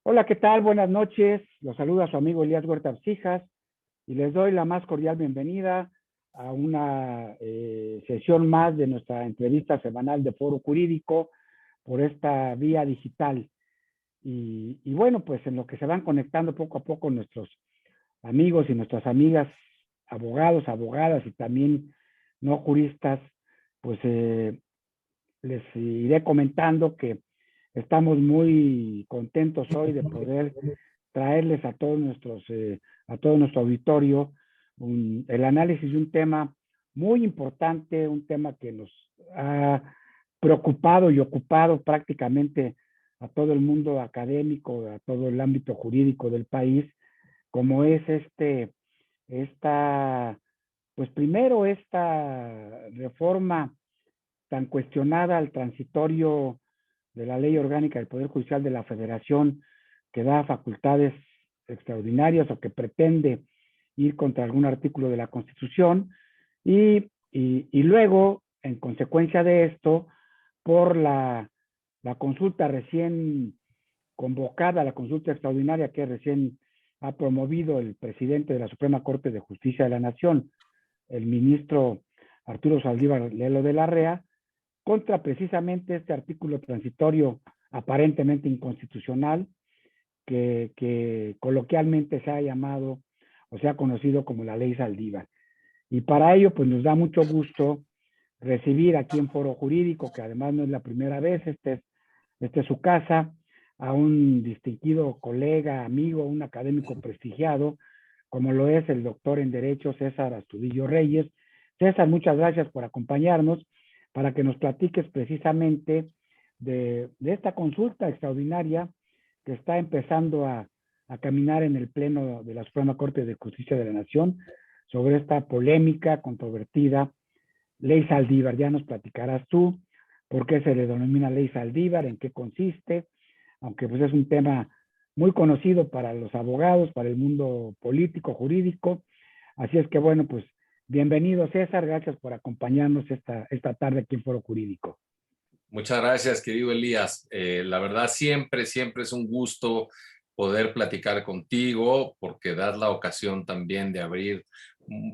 Hola, ¿qué tal? Buenas noches. Los saluda su amigo Elías Huerta Arcijas y les doy la más cordial bienvenida a una sesión más de nuestra entrevista semanal de Foro Jurídico por esta vía digital. Y bueno, pues en lo que se van conectando poco a poco nuestros amigos y nuestras amigas, abogados, abogadas y también no juristas, pues les iré comentando que estamos muy contentos hoy de poder traerles a todo nuestro auditorio el análisis de un tema muy importante, un tema que nos ha preocupado y ocupado prácticamente a todo el mundo académico, a todo el ámbito jurídico del país, como es esta, pues primero esta reforma tan cuestionada al transitorio de la Ley Orgánica del Poder Judicial de la Federación, que da facultades extraordinarias o que pretende ir contra algún artículo de la Constitución, y luego, en consecuencia de esto, por la consulta recién convocada, la consulta extraordinaria que recién ha promovido el presidente de la Suprema Corte de Justicia de la Nación, el ministro Arturo Saldívar Lelo de la Rea, contra precisamente este artículo transitorio aparentemente inconstitucional que coloquialmente se ha llamado o se ha conocido como la ley Saldívar. Y para ello, pues nos da mucho gusto recibir aquí en Foro Jurídico, que además no es la primera vez, este es su casa, a un distinguido colega, amigo, un académico prestigiado, como lo es el doctor en Derecho César Astudillo Reyes. César, muchas gracias por acompañarnos para que nos platiques precisamente de esta consulta extraordinaria que está empezando a caminar en el Pleno de la Suprema Corte de Justicia de la Nación sobre esta polémica, controvertida Ley Saldívar. Ya nos platicarás tú por qué se le denomina Ley Saldívar, en qué consiste, aunque pues es un tema muy conocido para los abogados, para el mundo político, jurídico. Así es que bueno, pues bienvenido César, gracias por acompañarnos esta tarde aquí en Foro Jurídico. Muchas gracias, querido Elías. La verdad, siempre es un gusto poder platicar contigo porque das la ocasión también de abrir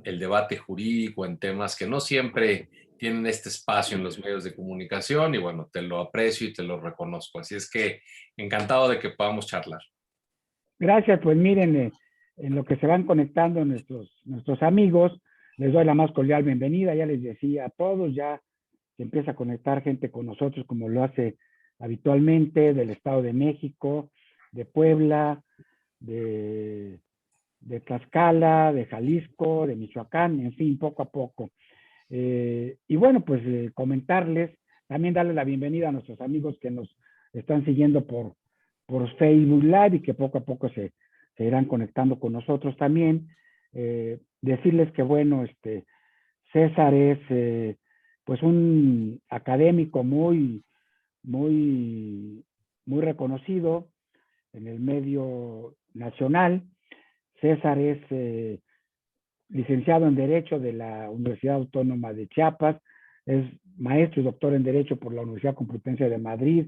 el debate jurídico en temas que no siempre tienen este espacio en los medios de comunicación y bueno, te lo aprecio y te lo reconozco. Así es que encantado de que podamos charlar. Gracias, pues miren, en lo que se van conectando nuestros amigos, les doy la más cordial bienvenida, ya les decía a todos, ya se empieza a conectar gente con nosotros como lo hace habitualmente, del Estado de México, de Puebla, de, de Tlaxcala, de Jalisco, de Michoacán, en fin, poco a poco. Y bueno, pues comentarles, también darle la bienvenida a nuestros amigos que nos están siguiendo por Facebook Live y que poco a poco se irán conectando con nosotros también. Decirles que bueno, César es pues un académico muy, muy reconocido en el medio nacional. César es licenciado en Derecho de la Universidad Autónoma de Chiapas, es maestro y doctor en Derecho por la Universidad Complutense de Madrid.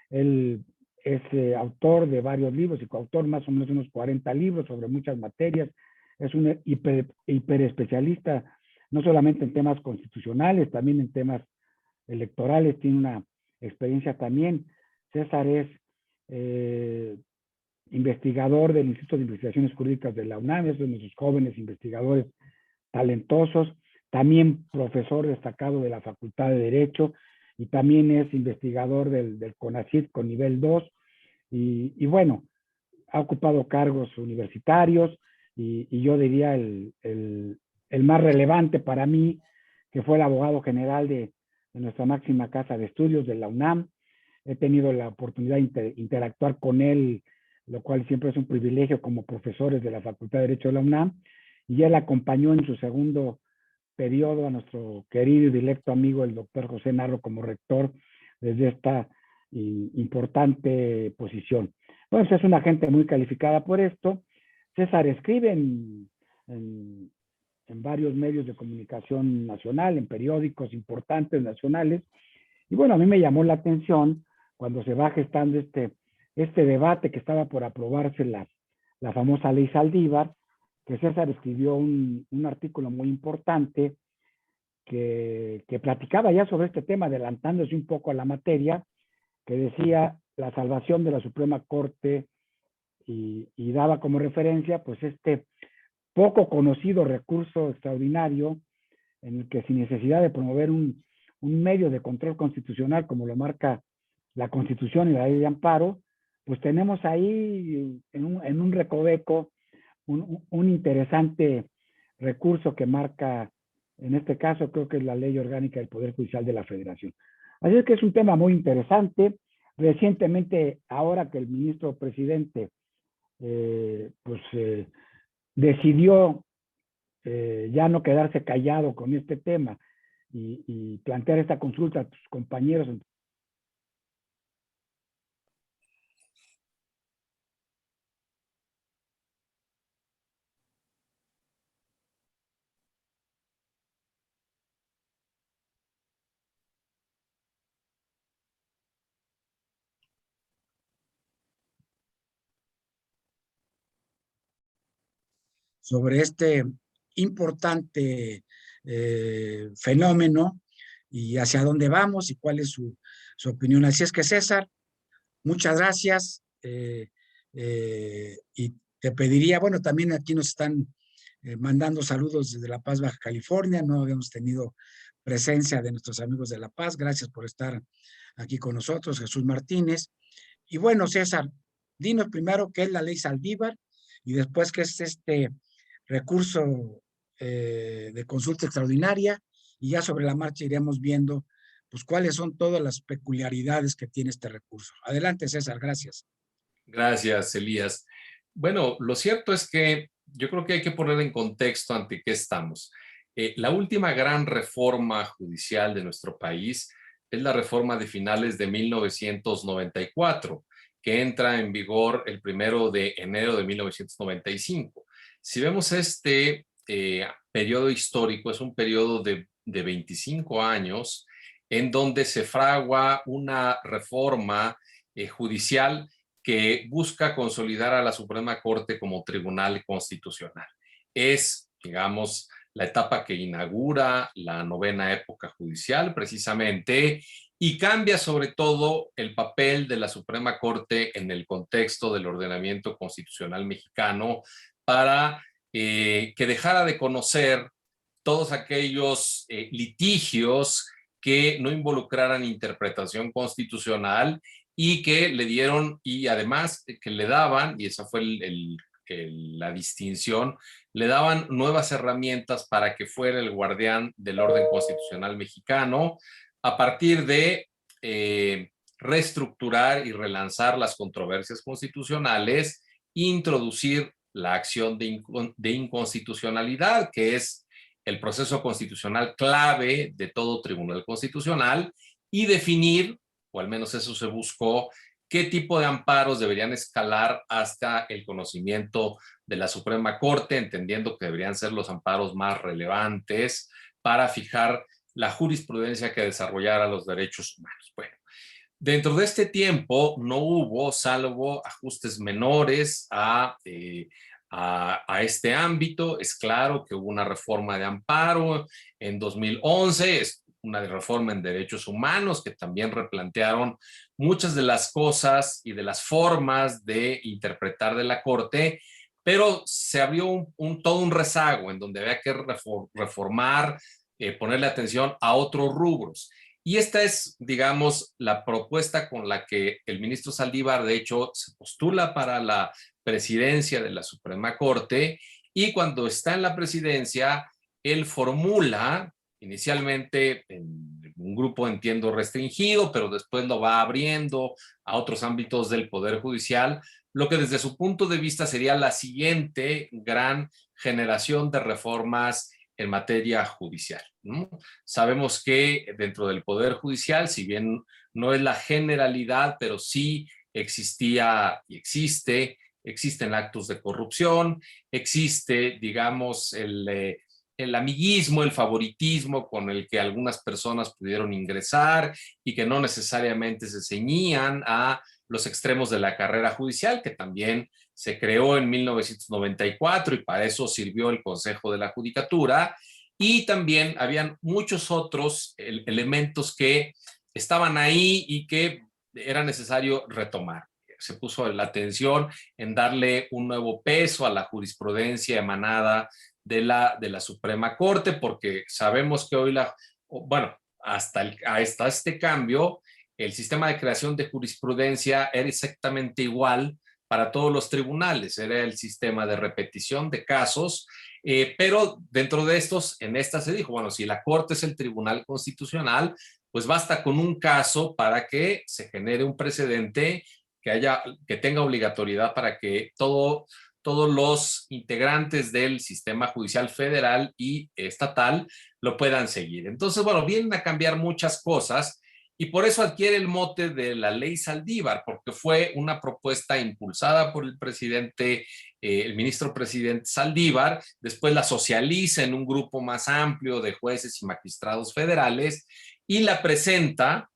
Él es autor de varios libros y coautor más o menos de unos 40 libros sobre muchas materias. Es un hiper especialista, no solamente en temas constitucionales, también en temas electorales, tiene una experiencia también. César es eh, investigador del Instituto de Investigaciones Jurídicas de la UNAM, es uno de nuestros jóvenes investigadores talentosos, también profesor destacado de la Facultad de Derecho y también es investigador del CONACYT con nivel 2 y bueno, ha ocupado cargos universitarios y yo diría el más relevante para mí, que fue el abogado general de nuestra máxima casa de estudios de la UNAM. He tenido la oportunidad de interactuar con él, lo cual siempre es un privilegio como profesores de la Facultad de Derecho de la UNAM, y él acompañó en su segundo periodo a nuestro querido y directo amigo, el doctor José Narro, como rector desde esta importante posición. Bueno, pues es una gente muy calificada por esto. César escribe en varios medios de comunicación nacional, en periódicos importantes nacionales, y bueno, a mí me llamó la atención cuando se va gestando este debate que estaba por aprobarse la famosa ley Saldívar, que César escribió un artículo muy importante que platicaba ya sobre este tema, adelantándose un poco a la materia, que decía la salvación de la Suprema Corte y daba como referencia pues este poco conocido recurso extraordinario en el que sin necesidad de promover un medio de control constitucional como lo marca la Constitución y la ley de amparo, pues tenemos ahí en un recoveco un interesante recurso que marca, en este caso creo que es la Ley Orgánica del Poder Judicial de la Federación. Así es que es un tema muy interesante. Recientemente, ahora que el ministro presidente decidió ya no quedarse callado con este tema y plantear esta consulta a tus compañeros. Sobre este importante fenómeno y hacia dónde vamos y cuál es su opinión. Así es que César, muchas gracias y te pediría, bueno, también aquí nos están mandando saludos desde La Paz, Baja California, no habíamos tenido presencia de nuestros amigos de La Paz, gracias por estar aquí con nosotros, Jesús Martínez. Y bueno, César, dinos primero qué es la ley Saldívar y después qué es este recurso de consulta extraordinaria y ya sobre la marcha iremos viendo pues cuáles son todas las peculiaridades que tiene este recurso. Adelante, César, gracias. Gracias, Elías. Bueno, lo cierto es que yo creo que hay que poner en contexto ante qué estamos. La última gran reforma judicial de nuestro país es la reforma de finales de 1994, que entra en vigor el 1 de enero de 1995. Si vemos este periodo histórico, es un periodo de 25 años en donde se fragua una reforma judicial que busca consolidar a la Suprema Corte como tribunal constitucional. Es, digamos, la etapa que inaugura la novena época judicial precisamente y cambia sobre todo el papel de la Suprema Corte en el contexto del ordenamiento constitucional mexicano para que dejara de conocer todos aquellos litigios que no involucraran interpretación constitucional y que le dieron, y además que le daban, y esa fue la distinción, le daban nuevas herramientas para que fuera el guardián del orden constitucional mexicano a partir de reestructurar y relanzar las controversias constitucionales, introducir la acción de inconstitucionalidad, que es el proceso constitucional clave de todo tribunal constitucional, y definir, o al menos eso se buscó, qué tipo de amparos deberían escalar hasta el conocimiento de la Suprema Corte, entendiendo que deberían ser los amparos más relevantes para fijar la jurisprudencia que desarrollara los derechos humanos. Bueno, dentro de este tiempo no hubo, salvo ajustes menores a este ámbito. Es claro que hubo una reforma de amparo en 2011, es una reforma en derechos humanos que también replantearon muchas de las cosas y de las formas de interpretar de la Corte, pero se abrió todo un rezago en donde había que reformar, ponerle atención a otros rubros. Y esta es, digamos, la propuesta con la que el ministro Saldívar, de hecho, se postula para la presidencia de la Suprema Corte, y cuando está en la presidencia, él formula inicialmente en un grupo, entiendo, restringido, pero después lo va abriendo a otros ámbitos del Poder Judicial, lo que desde su punto de vista sería la siguiente gran generación de reformas en materia judicial, ¿no? Sabemos que dentro del Poder Judicial, si bien no es la generalidad, pero sí existía y existen actos de corrupción, existe, digamos, el amiguismo, el favoritismo con el que algunas personas pudieron ingresar y que no necesariamente se ceñían a los extremos de la carrera judicial, que también se creó en 1994 y para eso sirvió el Consejo de la Judicatura. Y también habían muchos otros elementos que estaban ahí y que era necesario retomar. Se puso la atención en darle un nuevo peso a la jurisprudencia emanada de la Suprema Corte, porque sabemos que hoy bueno, hasta este cambio, el sistema de creación de jurisprudencia era exactamente igual para todos los tribunales, era el sistema de repetición de casos, pero dentro de estos, en esta se dijo, bueno, si la Corte es el Tribunal Constitucional, pues basta con un caso para que se genere un precedente que tenga obligatoriedad para que todos los integrantes del sistema judicial federal y estatal lo puedan seguir. Entonces, bueno, vienen a cambiar muchas cosas y por eso adquiere el mote de la ley Saldívar, porque fue una propuesta impulsada por el presidente, el ministro presidente Saldívar, después la socializa en un grupo más amplio de jueces y magistrados federales y la presenta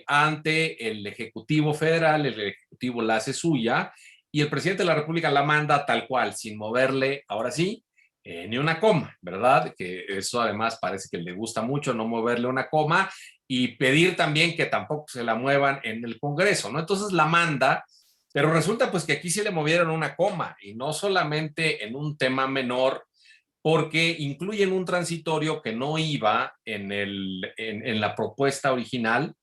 ante el Ejecutivo Federal, el Ejecutivo la hace suya y el presidente de la República la manda tal cual, sin moverle, ahora sí, ni una coma, ¿verdad? Que eso además parece que le gusta mucho, no moverle una coma y pedir también que tampoco se la muevan en el Congreso, ¿no? Entonces la manda, pero resulta pues que aquí sí le movieron una coma y no solamente en un tema menor, porque incluyen un transitorio que no iba en la propuesta original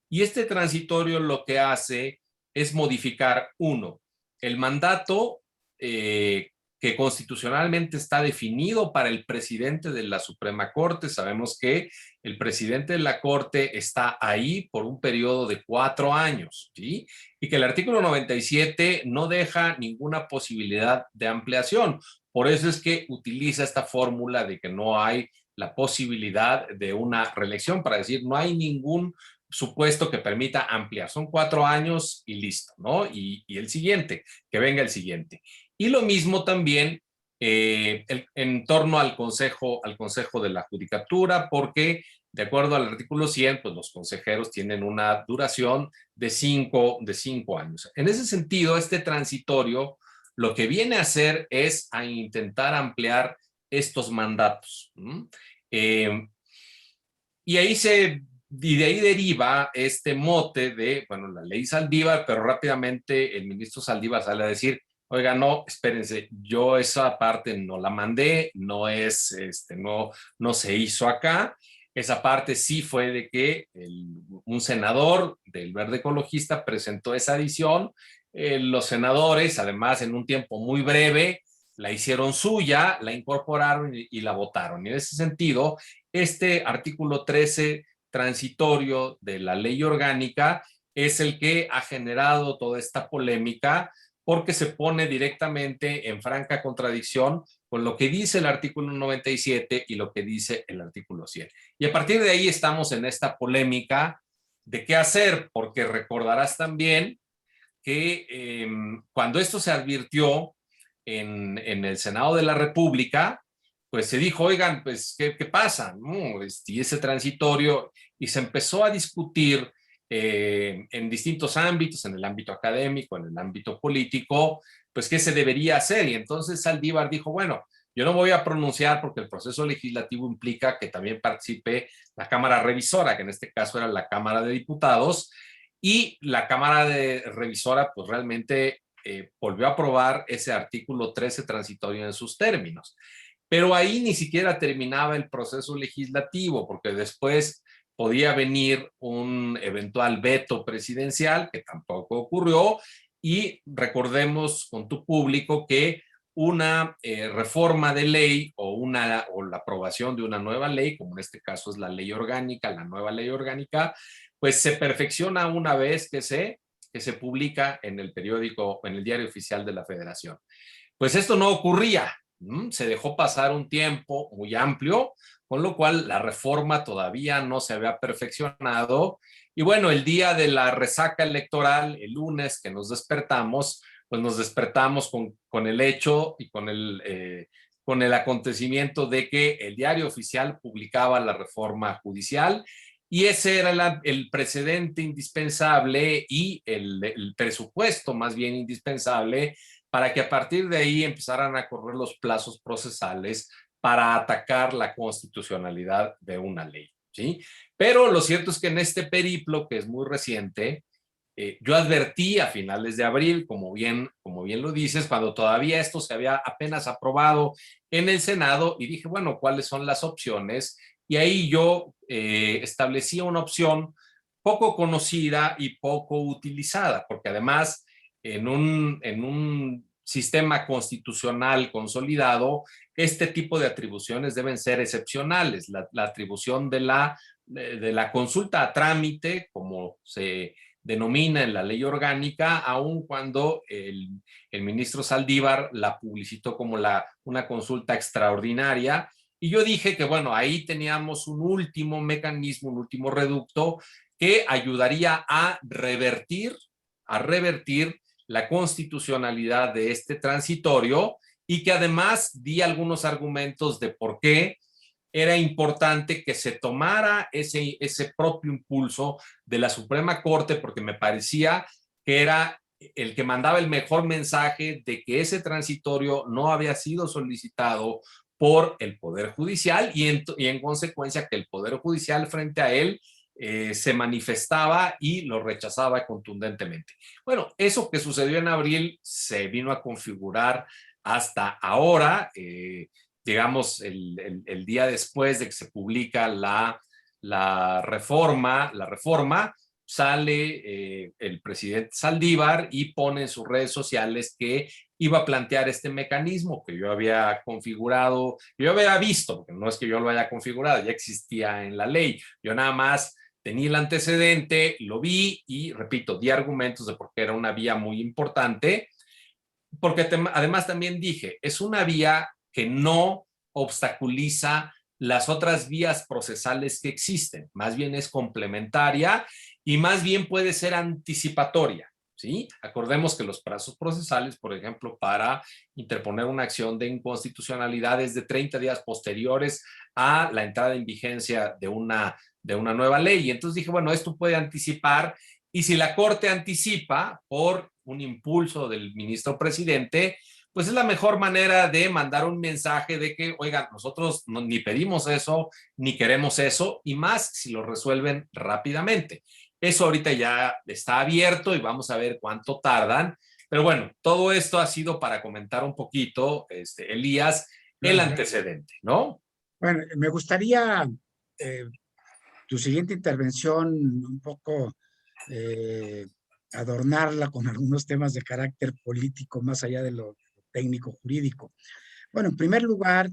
y este transitorio lo que hace es modificar, uno, el mandato que constitucionalmente está definido para el presidente de la Suprema Corte. Sabemos que el presidente de la Corte está ahí por un periodo de 4 años, ¿sí? Y que el artículo 97 no deja ninguna posibilidad de ampliación. Por eso es que utiliza esta fórmula de que no hay la posibilidad de una reelección, para decir, no hay ningún supuesto que permita ampliar. Son 4 años y listo, ¿no? Y el siguiente, que venga el siguiente. Y lo mismo también en torno al consejo de la Judicatura, porque de acuerdo al artículo 100, pues los consejeros tienen una duración de 5 años. En ese sentido, este transitorio lo que viene a hacer es a intentar ampliar estos mandatos. Y de ahí deriva este mote de, bueno, la ley Saldívar, pero rápidamente el ministro Saldívar sale a decir, oiga, no, espérense, yo esa parte no la mandé, no es, no se hizo acá. Esa parte sí fue de que un senador del Verde Ecologista presentó esa adición. Los senadores, además, en un tiempo muy breve, la hicieron suya, la incorporaron y la votaron. Y en ese sentido, este artículo 13 transitorio de la ley orgánica es el que ha generado toda esta polémica porque se pone directamente en franca contradicción con lo que dice el artículo 97 y lo que dice el artículo 100. Y a partir de ahí estamos en esta polémica de qué hacer, porque recordarás también que cuando esto se advirtió en el Senado de la República, pues se dijo, oigan, pues, ¿qué pasa? ¿No? Y ese transitorio, y se empezó a discutir en distintos ámbitos, en el ámbito académico, en el ámbito político, pues qué se debería hacer. Y entonces Saldívar dijo, bueno, yo no voy a pronunciar porque el proceso legislativo implica que también participe la Cámara Revisora, que en este caso era la Cámara de Diputados, y la Cámara de Revisora pues realmente volvió a aprobar ese artículo 13 transitorio en sus términos. Pero ahí ni siquiera terminaba el proceso legislativo, porque después podía venir un eventual veto presidencial, que tampoco ocurrió, y recordemos con tu público que una reforma de ley o la aprobación de una nueva ley, como en este caso es la ley orgánica, la nueva ley orgánica, pues se perfecciona una vez que se publica en el periódico, en el Diario Oficial de la Federación. Pues esto no ocurría, se dejó pasar un tiempo muy amplio, con lo cual la reforma todavía no se había perfeccionado. Y bueno, el día de la resaca electoral, el lunes que nos despertamos, pues nos despertamos con el hecho y con el acontecimiento de que el Diario Oficial publicaba la reforma judicial y ese era el precedente indispensable y el presupuesto más bien indispensable para que a partir de ahí empezaran a correr los plazos procesales para atacar la constitucionalidad de una ley, ¿sí? Pero lo cierto es que en este periplo, que es muy reciente, yo advertí a finales de abril, como bien lo dices, cuando todavía esto se había apenas aprobado en el Senado, y dije, bueno, ¿cuáles son las opciones? Y ahí yo establecí una opción poco conocida y poco utilizada, porque además en un sistema constitucional consolidado, este tipo de atribuciones deben ser excepcionales. La atribución de la consulta a trámite, como se denomina en la ley orgánica, aun cuando el ministro Saldívar la publicitó como una consulta extraordinaria. Y yo dije que, bueno, ahí teníamos un último mecanismo, un último reducto que ayudaría a revertir la constitucionalidad de este transitorio, y que además di algunos argumentos de por qué era importante que se tomara ese propio impulso de la Suprema Corte, porque me parecía que era el que mandaba el mejor mensaje de que ese transitorio no había sido solicitado por el Poder Judicial, y en consecuencia que el Poder Judicial frente a él se manifestaba y lo rechazaba contundentemente. Bueno, eso que sucedió en abril se vino a configurar hasta ahora, digamos, el día después de que se publica la reforma, sale el presidente Saldívar y pone en sus redes sociales que iba a plantear este mecanismo que yo había configurado, que yo había visto, porque no es que yo lo haya configurado, ya existía en la ley. Yo nada más tenía el antecedente, lo vi y, repito, di argumentos de por qué era una vía muy importante, porque además también dije, es una vía que no obstaculiza las otras vías procesales que existen, más bien es complementaria y más bien puede ser anticipatoria, ¿sí? Acordemos que los plazos procesales, por ejemplo, para interponer una acción de inconstitucionalidad es de 30 días posteriores a la entrada en vigencia de una nueva ley. Y entonces dije, bueno, esto puede anticipar, y si la Corte anticipa por un impulso del ministro presidente, pues es la mejor manera de mandar un mensaje de que, oigan, nosotros ni pedimos eso, ni queremos eso, y más si lo resuelven rápidamente. Eso ahorita ya está abierto y vamos a ver cuánto tardan. Pero bueno, todo esto ha sido para comentar un poquito, Elías, el antecedente, ¿no? Bueno, me gustaría eh, tu siguiente intervención un poco eh, adornarla con algunos temas de carácter político más allá de lo técnico jurídico. Bueno, en primer lugar,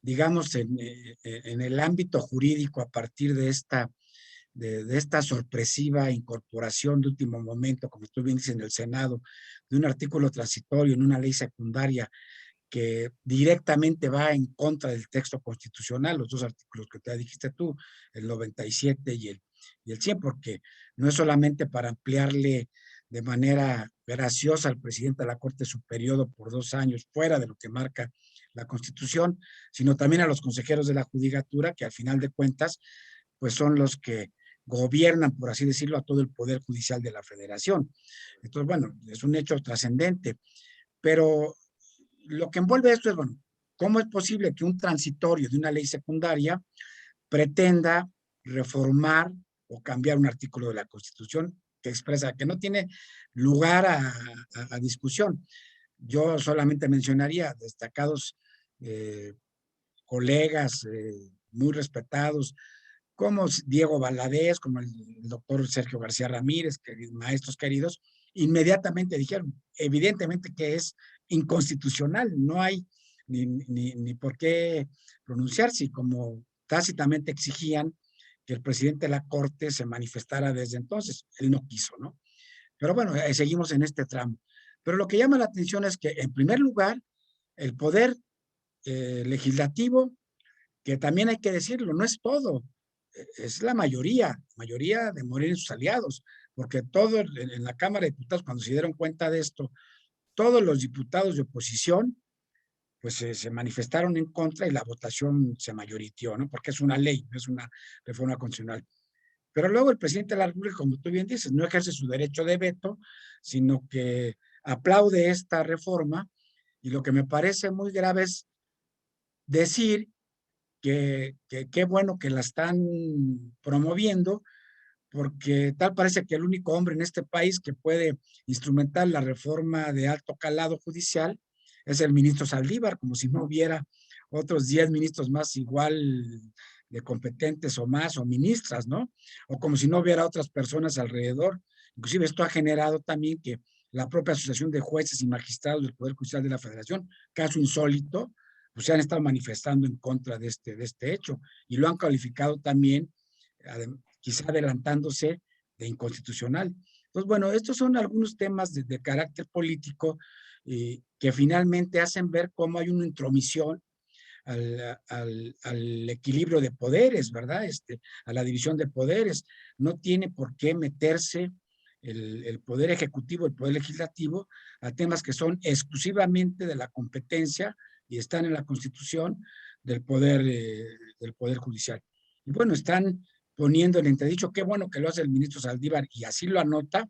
digamos, en el ámbito jurídico, a partir de esta sorpresiva incorporación de último momento, como tú bien dices, en el Senado, de un artículo transitorio en una ley secundaria que directamente va en contra del texto constitucional, los dos artículos que te dijiste tú, el 97 y el 100, porque no es solamente para ampliarle de manera graciosa al presidente de la Corte su periodo por 2 años fuera de lo que marca la Constitución, sino también a los consejeros de la Judicatura, que al final de cuentas, pues son los que gobiernan, por así decirlo, a todo el Poder Judicial de la Federación. Entonces, bueno, es un hecho trascendente, pero lo que envuelve esto es, bueno, ¿cómo es posible que un transitorio de una ley secundaria pretenda reformar o cambiar un artículo de la Constitución que expresa que no tiene lugar a discusión? Yo solamente mencionaría destacados colegas muy respetados, como Diego Valadez, como el doctor Sergio García Ramírez, maestros queridos, inmediatamente dijeron, evidentemente que es inconstitucional, no hay ni por qué pronunciarse, como tácitamente exigían que el presidente de la Corte se manifestara desde entonces. Él no quiso, ¿no? Pero bueno, seguimos en este tramo. Pero lo que llama la atención es que, en primer lugar, el poder legislativo, que también hay que decirlo, no es todo, es la mayoría de Morena y sus aliados, porque todos en la Cámara de Diputados, cuando se dieron cuenta de esto, todos los diputados de oposición pues se manifestaron en contra y la votación se mayoritió, ¿no? Porque es una ley, no es una reforma constitucional. Pero luego el presidente de la República, como tú bien dices, no ejerce su derecho de veto, sino que aplaude esta reforma, y lo que me parece muy grave es decir que qué bueno que la están promoviendo, porque tal parece que el único hombre en este país que puede instrumentar la reforma de alto calado judicial es el ministro Saldívar, como si no hubiera otros 10 ministros más igual de competentes o más, o ministras, ¿no? O como si no hubiera otras personas alrededor. Inclusive esto ha generado también que la propia Asociación de Jueces y Magistrados del Poder Judicial de la Federación, caso insólito, pues se han estado manifestando en contra de este hecho, y lo han calificado también, quizá adelantándose, de inconstitucional. Entonces, bueno, estos son algunos temas de carácter político, que finalmente hacen ver cómo hay una intromisión al equilibrio de poderes, ¿verdad? A la división de poderes. No tiene por qué meterse el Poder Ejecutivo, el Poder Legislativo, a temas que son exclusivamente de la competencia y están en la Constitución del poder Judicial. Y bueno, están poniendo en entredicho, qué bueno que lo hace el ministro Saldívar, y así lo anota,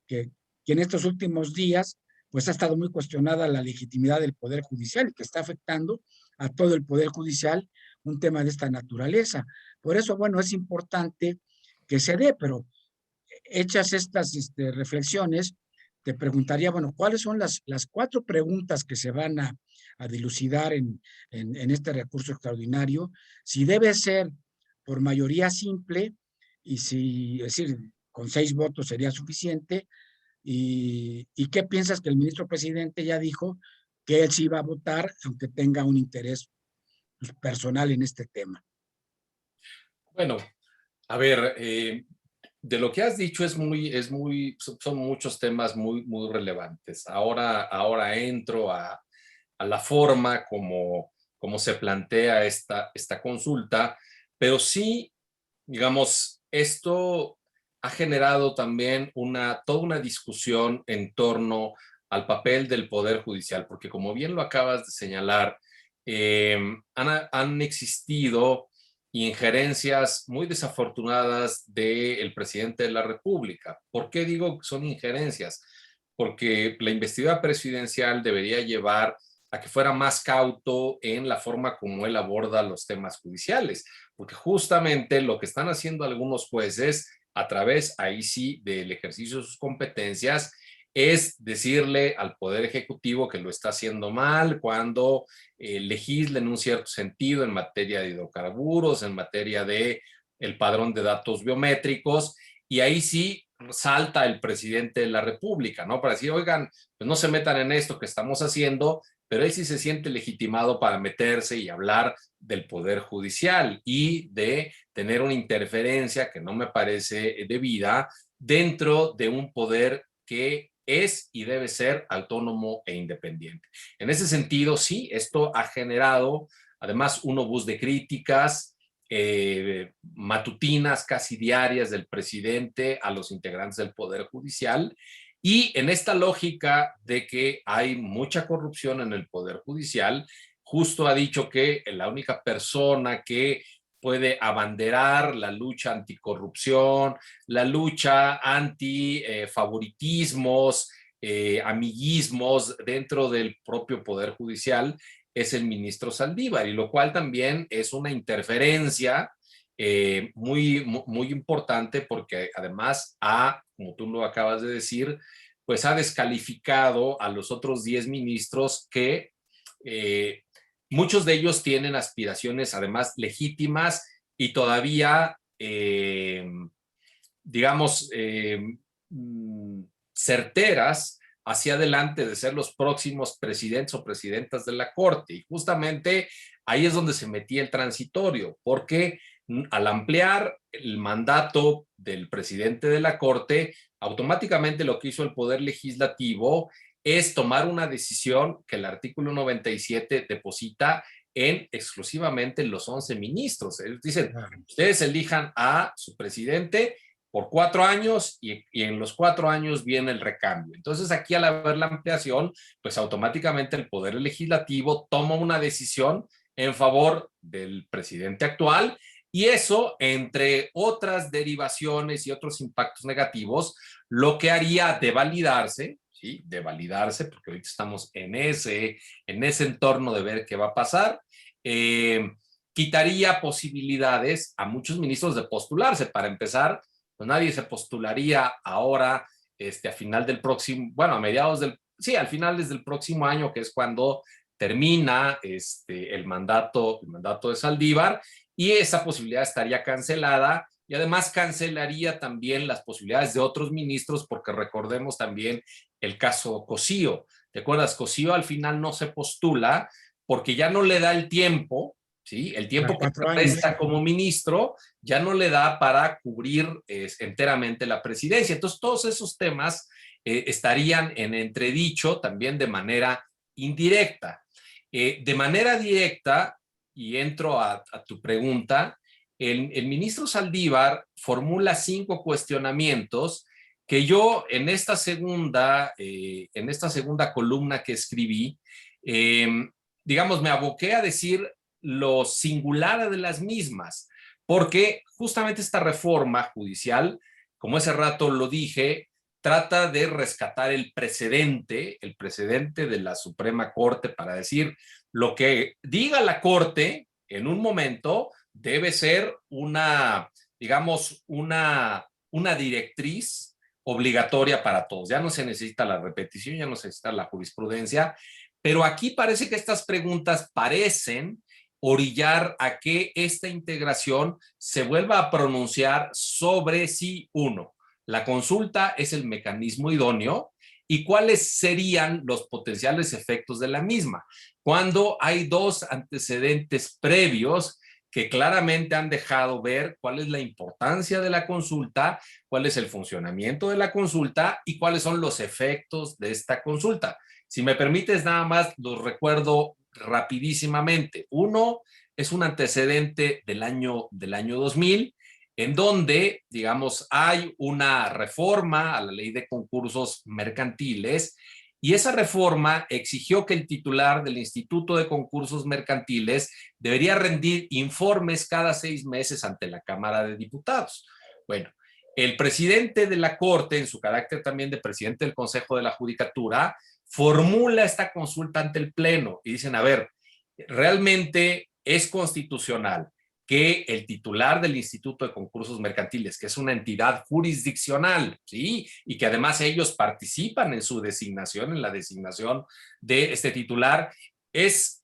que en estos últimos días pues ha estado muy cuestionada la legitimidad del Poder Judicial, y que está afectando a todo el Poder Judicial un tema de esta naturaleza. Por eso, bueno, es importante que se dé, pero hechas estas reflexiones, te preguntaría, bueno, ¿cuáles son las 4 preguntas que se van a dilucidar en este recurso extraordinario? Si debe ser por mayoría simple, y si, es decir, con 6 votos sería suficiente, y qué piensas que el ministro presidente ya dijo que él sí iba a votar, aunque tenga un interés, pues, personal en este tema. Bueno, a ver, de lo que has dicho son muchos temas muy relevantes. Ahora entro a la forma como se plantea esta consulta, pero sí, digamos, esto ha generado también toda una discusión en torno al papel del Poder Judicial, porque como bien lo acabas de señalar, han existido injerencias muy desafortunadas del presidente de la República. ¿Por qué digo que son injerencias? Porque la investidura presidencial debería llevar a que fuera más cauto en la forma como él aborda los temas judiciales, porque justamente lo que están haciendo algunos jueces a través, ahí sí, del ejercicio de sus competencias, es decirle al Poder Ejecutivo que lo está haciendo mal cuando legisla en un cierto sentido en materia de hidrocarburos, en materia de el padrón de datos biométricos, y ahí sí salta el presidente de la República, ¿no? Para decir, oigan, pues no se metan en esto que estamos haciendo, pero él sí se siente legitimado para meterse y hablar del Poder Judicial y de tener una interferencia que no me parece debida dentro de un poder que es y debe ser autónomo e independiente. En ese sentido, sí, esto ha generado además un obús de críticas matutinas, casi diarias, del presidente a los integrantes del Poder Judicial. Y en esta lógica de que hay mucha corrupción en el Poder Judicial, justo ha dicho que la única persona que puede abanderar la lucha anticorrupción, la lucha anti-favoritismos, amiguismos dentro del propio Poder Judicial es el ministro Saldívar, y lo cual también es una interferencia muy importante, porque además como tú lo acabas de decir, pues ha descalificado a los otros 10 ministros que muchos de ellos tienen aspiraciones además legítimas y todavía, digamos, certeras hacia adelante de ser los próximos presidentes o presidentas de la Corte. Y justamente ahí es donde se metía el transitorio, porque al ampliar el mandato del presidente de la Corte, automáticamente lo que hizo el Poder Legislativo es tomar una decisión que el artículo 97 deposita en exclusivamente los 11 ministros. Ellos dicen, ustedes elijan a su presidente por 4 años y en los 4 años viene el recambio. Entonces aquí al haber la ampliación, pues automáticamente el Poder Legislativo toma una decisión en favor del presidente actual y eso, entre otras derivaciones y otros impactos negativos, lo que haría de validarse, ¿sí? De validarse, porque ahorita estamos en ese entorno de ver qué va a pasar, quitaría posibilidades a muchos ministros de postularse. Para empezar, pues nadie se postularía ahora a final del próximo, bueno, a mediados del, sí, al final del próximo año, que es cuando termina el mandato de Saldívar, y esa posibilidad estaría cancelada y además cancelaría también las posibilidades de otros ministros, porque recordemos también el caso Cosío. ¿Te acuerdas? Cosío al final no se postula porque ya no le da el tiempo, ¿sí? El tiempo que presta como ministro ya no le da para cubrir enteramente la presidencia. Entonces, todos esos temas estarían en entredicho también de manera indirecta. De manera directa, y entro a tu pregunta, el ministro Saldívar formula 5 cuestionamientos que yo en esta segunda columna que escribí, digamos, me aboqué a decir lo singular de las mismas, porque justamente esta reforma judicial, como hace rato lo dije, trata de rescatar el precedente de la Suprema Corte para decir lo que diga la Corte en un momento debe ser digamos, una directriz obligatoria para todos. Ya no se necesita la repetición, ya no se necesita la jurisprudencia, pero aquí parece que estas preguntas parecen orillar a que esta integración se vuelva a pronunciar sobre si, uno, la consulta es el mecanismo idóneo y cuáles serían los potenciales efectos de la misma, cuando hay 2 antecedentes previos que claramente han dejado ver cuál es la importancia de la consulta, cuál es el funcionamiento de la consulta y cuáles son los efectos de esta consulta. Si me permites, nada más los recuerdo rapidísimamente. Uno es un antecedente del año 2000, en donde, digamos, hay una reforma a la ley de concursos mercantiles y esa reforma exigió que el titular del Instituto de Concursos Mercantiles debería rendir informes cada 6 meses ante la Cámara de Diputados. Bueno, el presidente de la Corte, en su carácter también de presidente del Consejo de la Judicatura, formula esta consulta ante el Pleno y dicen, a ver, realmente es constitucional que el titular del Instituto de Concursos Mercantiles, que es una entidad jurisdiccional, ¿sí? Y que además ellos participan en su designación, en la designación de este titular, es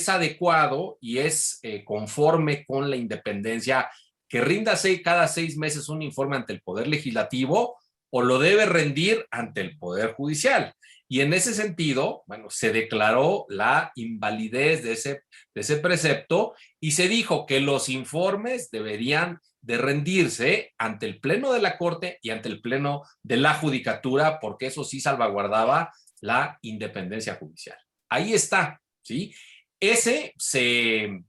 adecuado y es conforme con la independencia que rinda cada 6 meses un informe ante el Poder Legislativo o lo debe rendir ante el Poder Judicial. Y en ese sentido, bueno, se declaró la invalidez de ese precepto y se dijo que los informes deberían de rendirse ante el Pleno de la Corte y ante el Pleno de la Judicatura, porque eso sí salvaguardaba la independencia judicial. Ahí está, ¿sí? Ese se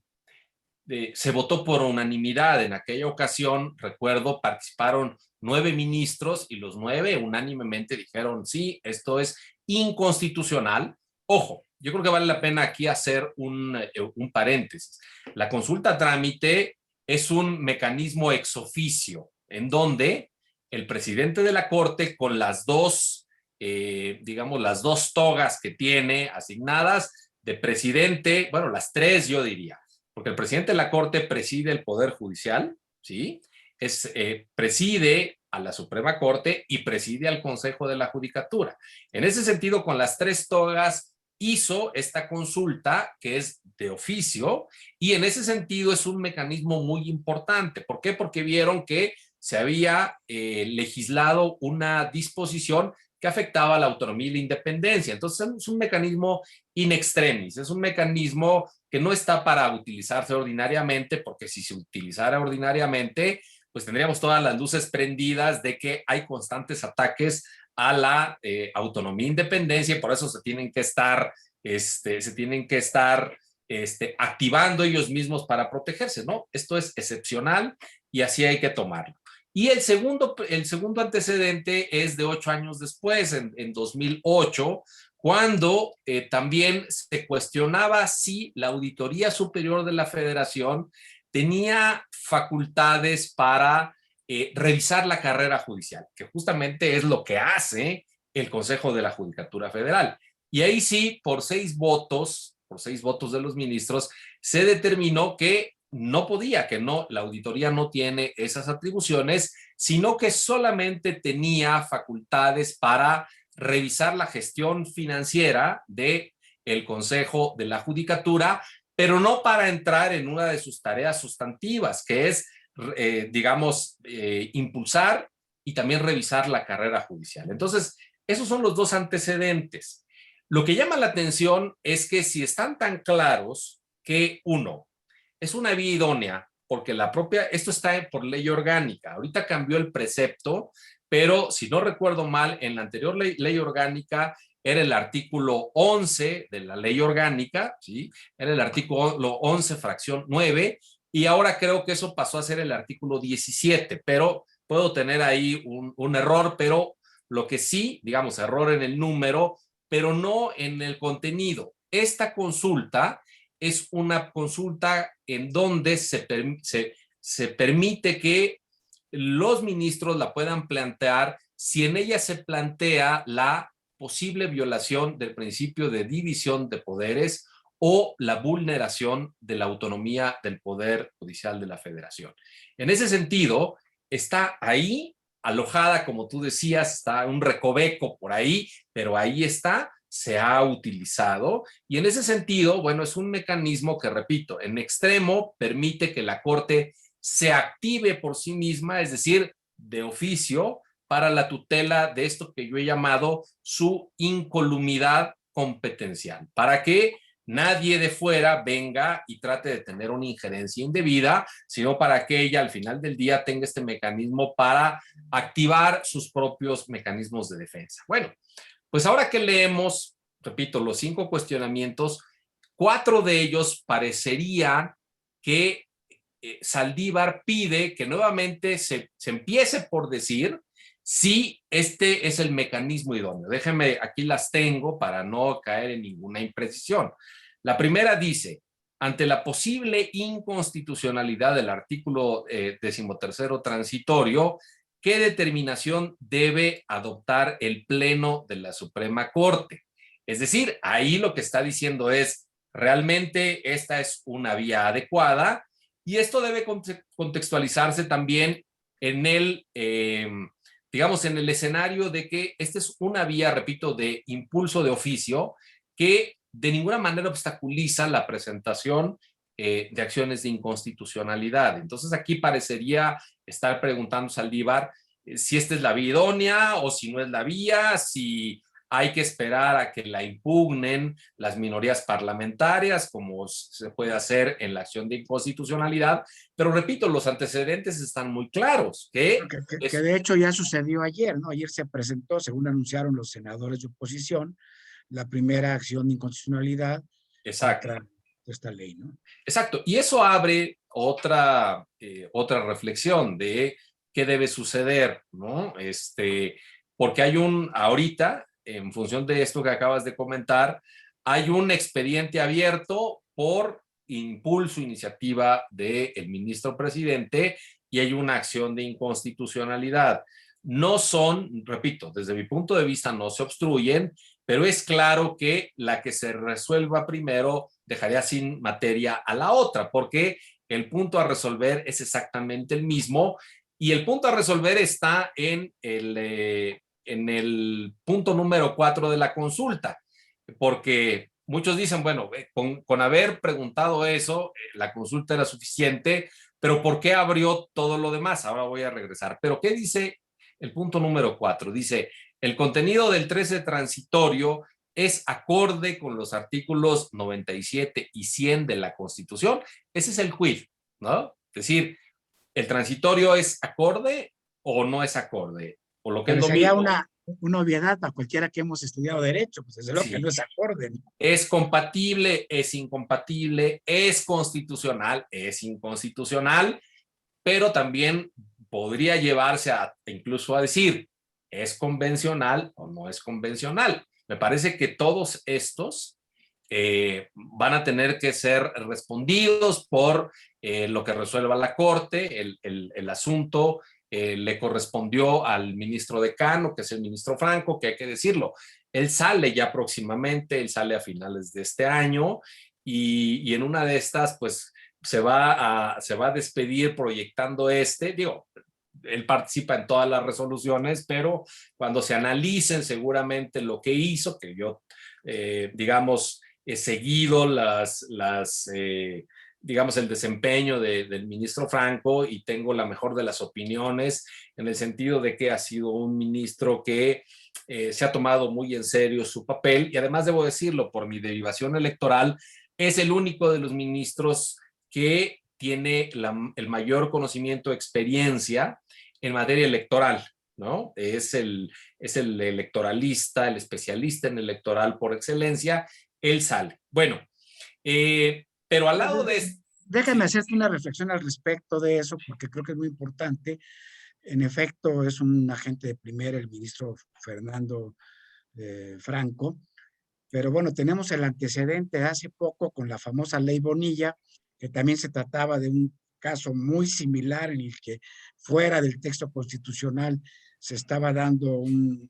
votó por unanimidad en aquella ocasión. Recuerdo, participaron 9 ministros y los 9 unánimemente dijeron sí, esto es inconstitucional. Ojo, yo creo que vale la pena aquí hacer un paréntesis. La consulta a trámite es un mecanismo ex oficio en donde el presidente de la Corte, con las 2, digamos, las 2 togas que tiene asignadas de presidente, bueno, las 3 yo diría, porque el presidente de la Corte preside el Poder Judicial, ¿sí? Preside a la Suprema Corte y preside al Consejo de la Judicatura. En ese sentido, con las 3 togas, hizo esta consulta que es de oficio y en ese sentido es un mecanismo muy importante. ¿Por qué? Porque vieron que se había legislado una disposición que afectaba a la autonomía y la independencia. Entonces es un mecanismo in extremis, es un mecanismo que no está para utilizarse ordinariamente, porque si se utilizara ordinariamente, pues tendríamos todas las luces prendidas de que hay constantes ataques a la autonomía e independencia y por eso se tienen que estar activando ellos mismos para protegerse, ¿no? Esto es excepcional y así hay que tomarlo. Y el segundo antecedente es de 8 años después, en 2008, cuando también se cuestionaba si la Auditoría Superior de la Federación tenía facultades para revisar la carrera judicial, que justamente es lo que hace el Consejo de la Judicatura Federal. Y ahí sí, por 6 votos de los ministros, se determinó que no podía, que no, la auditoría no tiene esas atribuciones, sino que solamente tenía facultades para revisar la gestión financiera del Consejo de la Judicatura, pero no para entrar en una de sus tareas sustantivas, que es, impulsar y también revisar la carrera judicial. Entonces, esos son los 2 antecedentes. Lo que llama la atención es que si están tan claros que, uno, es una vía idónea, porque esto está por ley orgánica. Ahorita cambió el precepto, pero si no recuerdo mal, en la anterior ley orgánica era el artículo 11 de la ley orgánica, ¿sí? Era el artículo 11, fracción 9, y ahora creo que eso pasó a ser el artículo 17, pero puedo tener ahí un error, pero lo que sí, digamos, error en el número, pero no en el contenido. Esta consulta es una consulta en donde se permite que los ministros la puedan plantear si en ella se plantea la posible violación del principio de división de poderes o la vulneración de la autonomía del Poder Judicial de la Federación. En ese sentido, está ahí alojada, como tú decías, está un recoveco por ahí, pero ahí está, se ha utilizado, y en ese sentido, bueno, es un mecanismo que, repito, en extremo permite que la Corte se active por sí misma, es decir, de oficio, para la tutela de esto que yo he llamado su incolumidad competencial, para que nadie de fuera venga y trate de tener una injerencia indebida, sino para que ella al final del día tenga este mecanismo para activar sus propios mecanismos de defensa. Bueno, pues ahora que leemos, repito, los 5 cuestionamientos, 4 de ellos parecería que Saldívar pide que nuevamente se empiece por decir si este es el mecanismo idóneo. Déjenme, aquí las tengo para no caer en ninguna imprecisión. La primera dice, ante la posible inconstitucionalidad del artículo 13º transitorio, ¿qué determinación debe adoptar el Pleno de la Suprema Corte? Es decir, ahí lo que está diciendo es, realmente esta es una vía adecuada, y esto debe contextualizarse también en el, digamos, en el escenario de que esta es una vía, repito, de impulso de oficio que de ninguna manera obstaculiza la presentación de acciones de inconstitucionalidad. Entonces aquí parecería estar preguntando Saldívar si esta es la vía idónea o si no es la vía, si hay que esperar a que la impugnen las minorías parlamentarias, como se puede hacer en la acción de inconstitucionalidad. Pero repito, los antecedentes están muy claros. Que de hecho ya sucedió ayer, ¿no? Ayer se presentó, según anunciaron los senadores de oposición, la primera acción de inconstitucionalidad contra esta ley, ¿no? Exacto. Y eso abre otra reflexión de qué debe suceder, ¿no? Porque hay ahorita, en función de esto que acabas de comentar, hay un expediente abierto por impulso, iniciativa del ministro presidente, y hay una acción de inconstitucionalidad. No son, repito, desde mi punto de vista no se obstruyen, pero es claro que la que se resuelva primero dejaría sin materia a la otra, porque el punto a resolver es exactamente el mismo, y el punto a resolver está en el punto número 4 de la consulta, porque muchos dicen, bueno, con haber preguntado eso, la consulta era suficiente, pero ¿por qué abrió todo lo demás? Ahora voy a regresar. Pero ¿qué dice el punto número 4? Dice, el contenido del 13 transitorio es acorde con los artículos 97 y 100 de la Constitución. Ese es el quid, ¿no? Es decir, ¿el transitorio es acorde o no es acorde? O lo que es lo sería mismo. Una obviedad para cualquiera que hemos estudiado Derecho, pues desde luego que no es acorde, ¿no? Es compatible, es incompatible, es constitucional, es inconstitucional, pero también podría llevarse incluso a decir, ¿es convencional o no es convencional? Me parece que todos estos van a tener que ser respondidos por lo que resuelva la Corte. El asunto le correspondió al ministro decano, que es el ministro Franco, que hay que decirlo. Él sale ya próximamente, él sale a finales de este año y en una de estas, pues, se va a despedir proyectando digo, él participa en todas las resoluciones, pero cuando se analicen seguramente lo que hizo, que yo, digamos, he seguido digamos, el desempeño del ministro Franco y tengo la mejor de las opiniones en el sentido de que ha sido un ministro que se ha tomado muy en serio su papel y además debo decirlo, por mi derivación electoral, es el único de los ministros que tiene el mayor conocimiento, experiencia en materia electoral, ¿no? Es el electoralista, el especialista en electoral por excelencia, él sale. Bueno, pero al lado de... Déjame hacerte una reflexión al respecto de eso, porque creo que es muy importante. En efecto, es un agente de primera, el ministro Fernando Franco, pero bueno, tenemos el antecedente de hace poco con la famosa Ley Bonilla, que también se trataba de un caso muy similar en el que fuera del texto constitucional se estaba dando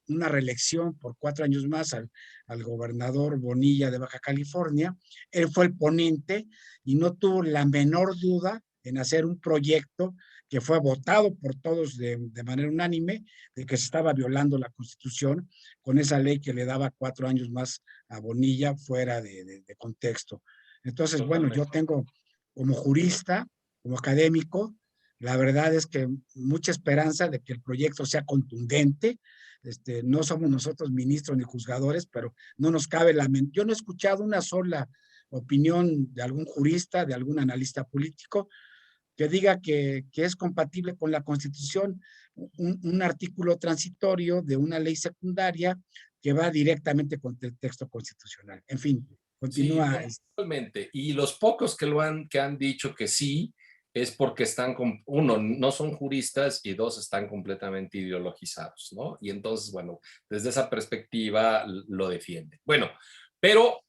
una reelección por 4 años más al gobernador Bonilla de Baja California. Él fue el ponente y no tuvo la menor duda en hacer un proyecto que fue votado por todos de manera unánime, de que se estaba violando la Constitución con esa ley que le daba 4 años más a Bonilla fuera de contexto. Entonces, bueno, yo tengo como jurista, como académico, la verdad es que mucha esperanza de que el proyecto sea contundente. No somos nosotros ministros ni juzgadores, pero no nos cabe yo no he escuchado una sola opinión de algún jurista, de algún analista político, que diga que es compatible con la Constitución un artículo transitorio de una ley secundaria que va directamente contra el texto constitucional. En fin, continúa. Sí, totalmente. Y los pocos que han dicho que sí, es porque uno, no son juristas y dos, están completamente ideologizados, ¿no? Y entonces, bueno, desde esa perspectiva lo defienden. Bueno, pero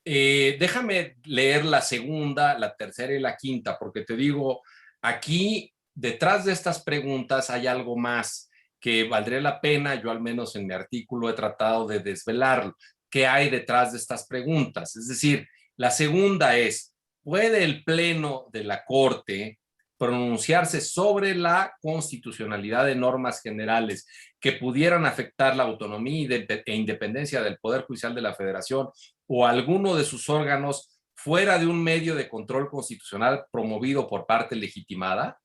déjame leer la segunda, la tercera y la quinta, porque te digo, aquí detrás de estas preguntas hay algo más que valdría la pena, yo al menos en mi artículo he tratado de desvelarlo, qué hay detrás de estas preguntas. Es decir, la segunda es, ¿puede el Pleno de la Corte pronunciarse sobre la constitucionalidad de normas generales que pudieran afectar la autonomía e independencia del Poder Judicial de la Federación o alguno de sus órganos fuera de un medio de control constitucional promovido por parte legitimada?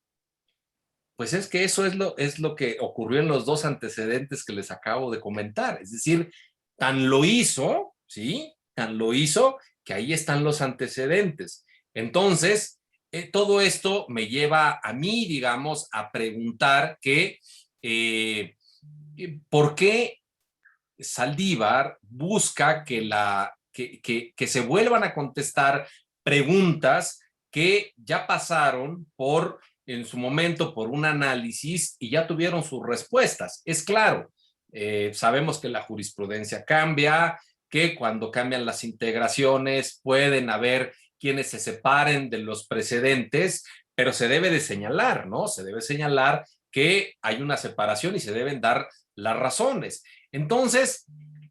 Pues es que eso es lo que ocurrió en los dos antecedentes que les acabo de comentar. Es decir, tan lo hizo, ¿sí? Tan lo hizo que ahí están los antecedentes. Entonces, todo esto me lleva a mí, digamos, a preguntar ¿por qué Saldívar busca que se vuelvan a contestar preguntas que ya pasaron en su momento por un análisis y ya tuvieron sus respuestas? Es claro, sabemos que la jurisprudencia cambia, que cuando cambian las integraciones pueden haber quienes se separen de los precedentes, pero se debe de señalar, ¿no? Se debe señalar que hay una separación y se deben dar las razones. Entonces,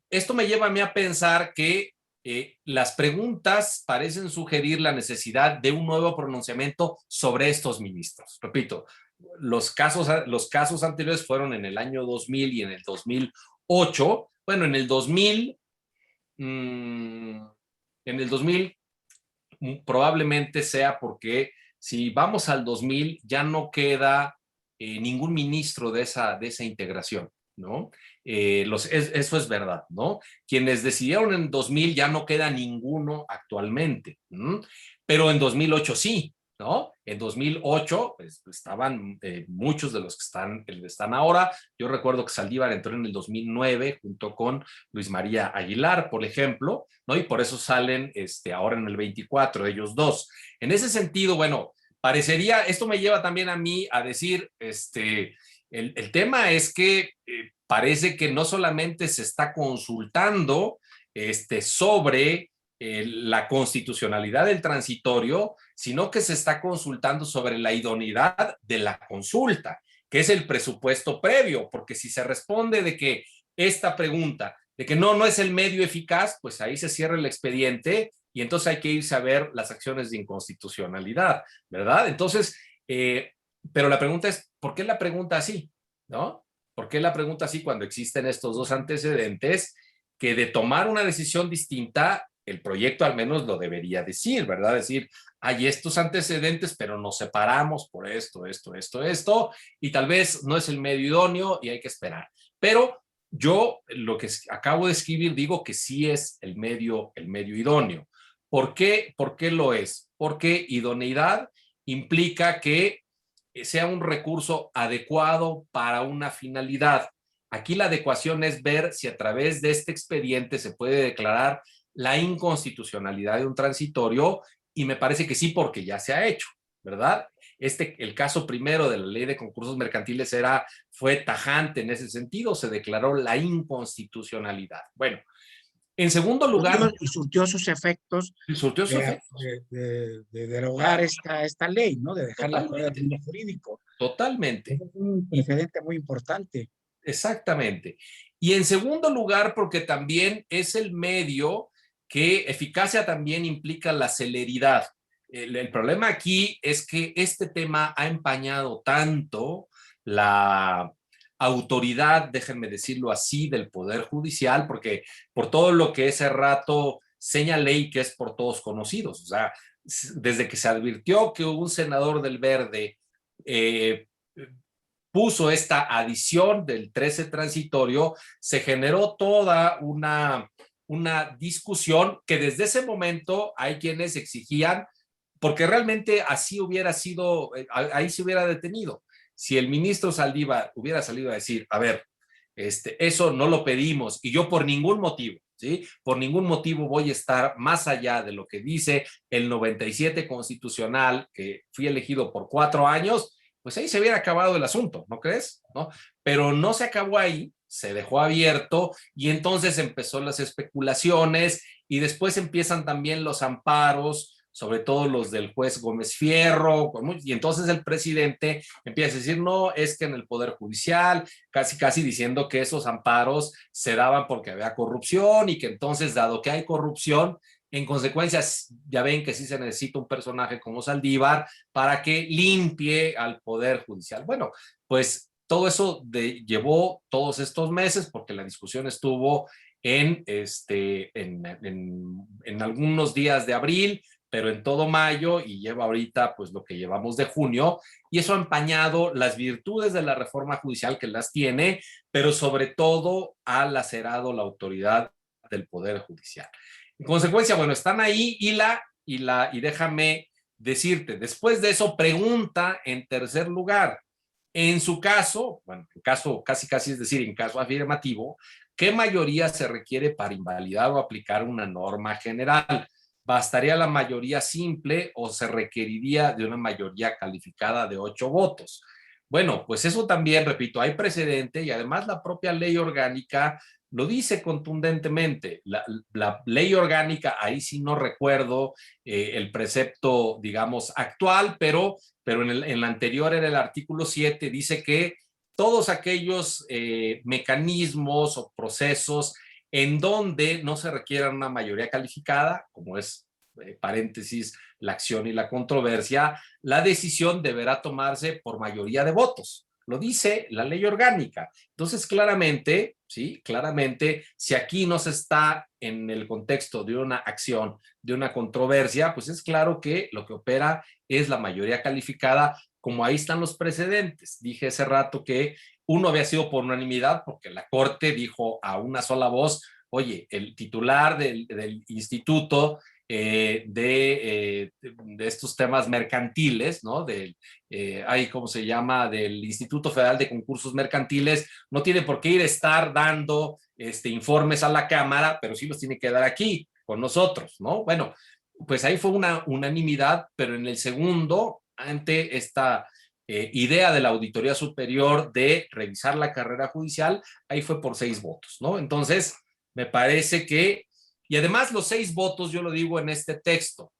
esto me lleva a mí a pensar que las preguntas parecen sugerir la necesidad de un nuevo pronunciamiento sobre estos ministros. Repito, los casos anteriores fueron en el año 2000 y en el 2008. Bueno, en el 2000 probablemente sea porque si vamos al 2000 ya no queda ningún ministro de esa integración, ¿no? Eso es verdad, ¿no? Quienes decidieron en 2000 ya no queda ninguno actualmente, pero en 2008 sí, ¿no? En 2008 pues, estaban muchos de los que están ahora. Yo recuerdo que Saldívar entró en el 2009 junto con Luis María Aguilar, por ejemplo, ¿no? Y por eso salen ahora en el 24 ellos dos. En ese sentido, bueno, parecería, esto me lleva también a mí a decir, el tema es que parece que no solamente se está consultando sobre la constitucionalidad del transitorio, sino que se está consultando sobre la idoneidad de la consulta, que es el presupuesto previo, porque si se responde de que esta pregunta, de que no es el medio eficaz, pues ahí se cierra el expediente y entonces hay que irse a ver las acciones de inconstitucionalidad, ¿verdad? Entonces, pero la pregunta es, ¿por qué la pregunta así? ¿No? ¿Por qué la pregunta así cuando existen estos dos antecedentes que de tomar una decisión distinta, el proyecto al menos lo debería decir, ¿verdad? Decir, hay estos antecedentes, pero nos separamos por esto, y tal vez no es el medio idóneo y hay que esperar. Pero yo lo que acabo de escribir digo que sí es el medio idóneo. ¿Por qué? ¿Por qué lo es? Porque idoneidad implica que sea un recurso adecuado para una finalidad. Aquí la adecuación es ver si a través de este expediente se puede declarar la inconstitucionalidad de un transitorio, y me parece que sí, porque ya se ha hecho, ¿verdad? El caso primero de la ley de concursos mercantiles fue tajante en ese sentido, se declaró la inconstitucionalidad. Bueno, en segundo lugar... Y surtió sus efectos de derogar esta ley, ¿no? De dejarla fuera del mundo jurídico. Totalmente. Es un precedente muy importante. Exactamente. Y en segundo lugar, porque también es el medio que eficacia también implica la celeridad. El problema aquí es que este tema ha empañado tanto la autoridad, déjenme decirlo así, del Poder Judicial, porque por todo lo que ese rato señalé y que es por todos conocidos. O sea, desde que se advirtió que un senador del Verde puso esta adición del 13 transitorio, se generó toda una discusión que desde ese momento hay quienes exigían, porque realmente así hubiera sido, ahí se hubiera detenido. Si el ministro Saldívar hubiera salido a decir, a ver, eso no lo pedimos y yo por ningún motivo, ¿sí? Por ningún motivo voy a estar más allá de lo que dice el 97 constitucional, que fui elegido por 4 años, pues ahí se hubiera acabado el asunto, ¿no crees? ¿No? Pero no se acabó ahí, se dejó abierto y entonces empezó las especulaciones y después empiezan también los amparos, sobre todo los del juez Gómez Fierro, y entonces el presidente empieza a decir, no, es que en el Poder Judicial, casi diciendo que esos amparos se daban porque había corrupción y que entonces, dado que hay corrupción, en consecuencia, ya ven que sí se necesita un personaje como Saldívar para que limpie al Poder Judicial. Bueno, pues todo eso llevó todos estos meses porque la discusión estuvo en algunos días de abril, pero en todo mayo y lleva ahorita pues lo que llevamos de junio, y eso ha empañado las virtudes de la reforma judicial, que las tiene, pero sobre todo ha lacerado la autoridad del Poder Judicial. En consecuencia, bueno, están ahí y déjame decirte, después de eso pregunta en tercer lugar, en su caso, bueno, en caso casi es decir, en caso afirmativo, ¿qué mayoría se requiere para invalidar o aplicar una norma general? ¿Bastaría la mayoría simple o se requeriría de una mayoría calificada de 8 votos? Bueno, pues eso también, repito, hay precedente y además la propia ley orgánica lo dice contundentemente. La ley orgánica, ahí sí no recuerdo el precepto, digamos, actual, pero en la anterior era el artículo 7, dice que todos aquellos mecanismos o procesos en donde no se requiera una mayoría calificada, como es, paréntesis, la acción y la controversia, la decisión deberá tomarse por mayoría de votos. Lo dice la ley orgánica. Entonces, claramente, ¿sí? Claramente, si aquí no se está en el contexto de una acción, de una controversia, pues es claro que lo que opera es la mayoría calificada, como ahí están los precedentes. Dije hace rato que uno había sido por unanimidad porque la Corte dijo a una sola voz, oye, el titular del instituto de estos temas mercantiles, ¿no? ¿Cómo se llama? Del Instituto Federal de Concursos Mercantiles, no tiene por qué estar dando informes a la Cámara, pero sí los tiene que dar aquí con nosotros, ¿no? Bueno, pues ahí fue una unanimidad, pero en el segundo ante esta idea de la Auditoría Superior de revisar la carrera judicial, ahí fue por 6 votos, ¿no? Entonces, me parece que, y además los 6 votos, yo lo digo en este texto,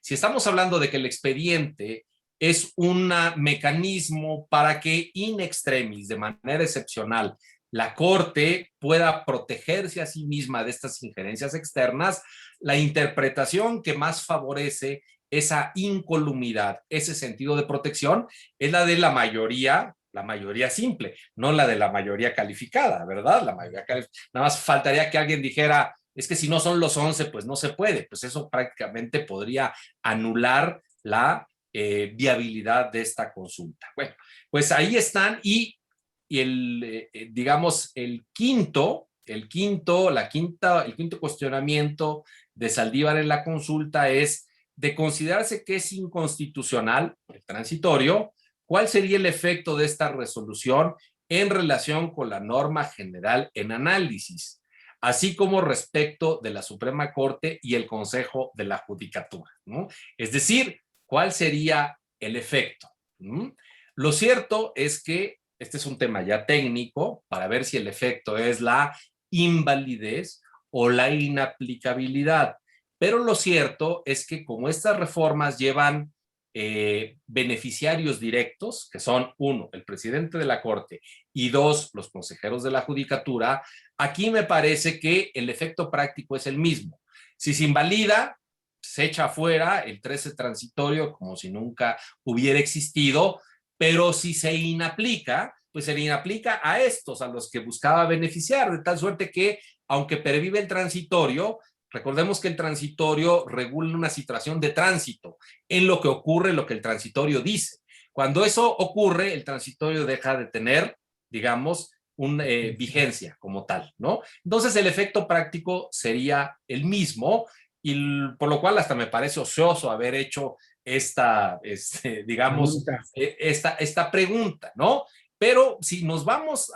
si estamos hablando de que el expediente es un mecanismo para que in extremis, de manera excepcional, la Corte pueda protegerse a sí misma de estas injerencias externas, la interpretación que más favorece esa incolumidad, ese sentido de protección, es la de la mayoría simple, no la de la mayoría calificada, ¿verdad? La mayoría calificada. Nada más faltaría que alguien dijera, es que si no son los 11, pues no se puede. Pues eso prácticamente podría anular la viabilidad de esta consulta. Bueno, pues ahí están el digamos, el quinto cuestionamiento de Saldívar en la consulta es de considerarse que es inconstitucional el transitorio, ¿cuál sería el efecto de esta resolución en relación con la norma general en análisis, así como respecto de la Suprema Corte y el Consejo de la Judicatura, ¿no? Es decir, ¿cuál sería el efecto? Lo cierto es que este es un tema ya técnico para ver si el efecto es la invalidez o la inaplicabilidad. Pero lo cierto es que como estas reformas llevan beneficiarios directos, que son 1, el presidente de la Corte, y 2, los consejeros de la Judicatura, aquí me parece que el efecto práctico es el mismo. Si se invalida, se echa afuera el 13 transitorio como si nunca hubiera existido, pero si se inaplica, pues se inaplica a estos, a los que buscaba beneficiar, de tal suerte que, aunque pervive el transitorio, recordemos que el transitorio regula una situación de tránsito en lo que ocurre, lo que el transitorio dice. Cuando eso ocurre, el transitorio deja de tener, digamos, una vigencia como tal, ¿no? Entonces el efecto práctico sería el mismo y por lo cual hasta me parece ocioso haber hecho digamos, esta pregunta, ¿no? Pero si nos vamos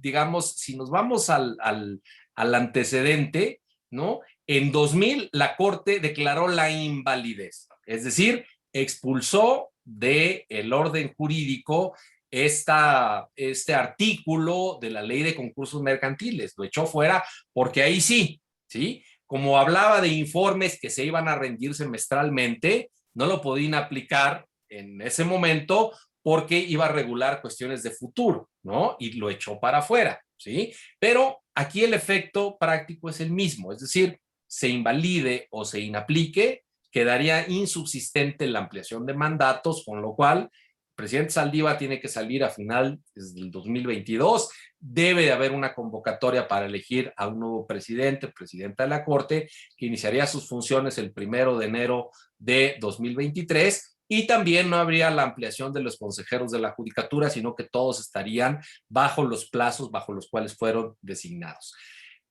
digamos, si nos vamos al antecedente, ¿no? En 2000 la Corte declaró la invalidez, es decir, expulsó del orden jurídico este artículo de la ley de concursos mercantiles, lo echó fuera porque ahí sí, ¿sí? Como hablaba de informes que se iban a rendir semestralmente, no lo podían aplicar en ese momento porque iba a regular cuestiones de futuro, ¿no? Y lo echó para afuera, ¿sí? Pero aquí el efecto práctico es el mismo, es decir, se invalide o se inaplique, quedaría insubsistente la ampliación de mandatos, con lo cual el presidente Saldívar tiene que salir a final del 2022, debe de haber una convocatoria para elegir a un nuevo presidente, presidenta de la Corte, que iniciaría sus funciones el 1 de enero de 2023, y también no habría la ampliación de los consejeros de la Judicatura, sino que todos estarían bajo los plazos bajo los cuales fueron designados.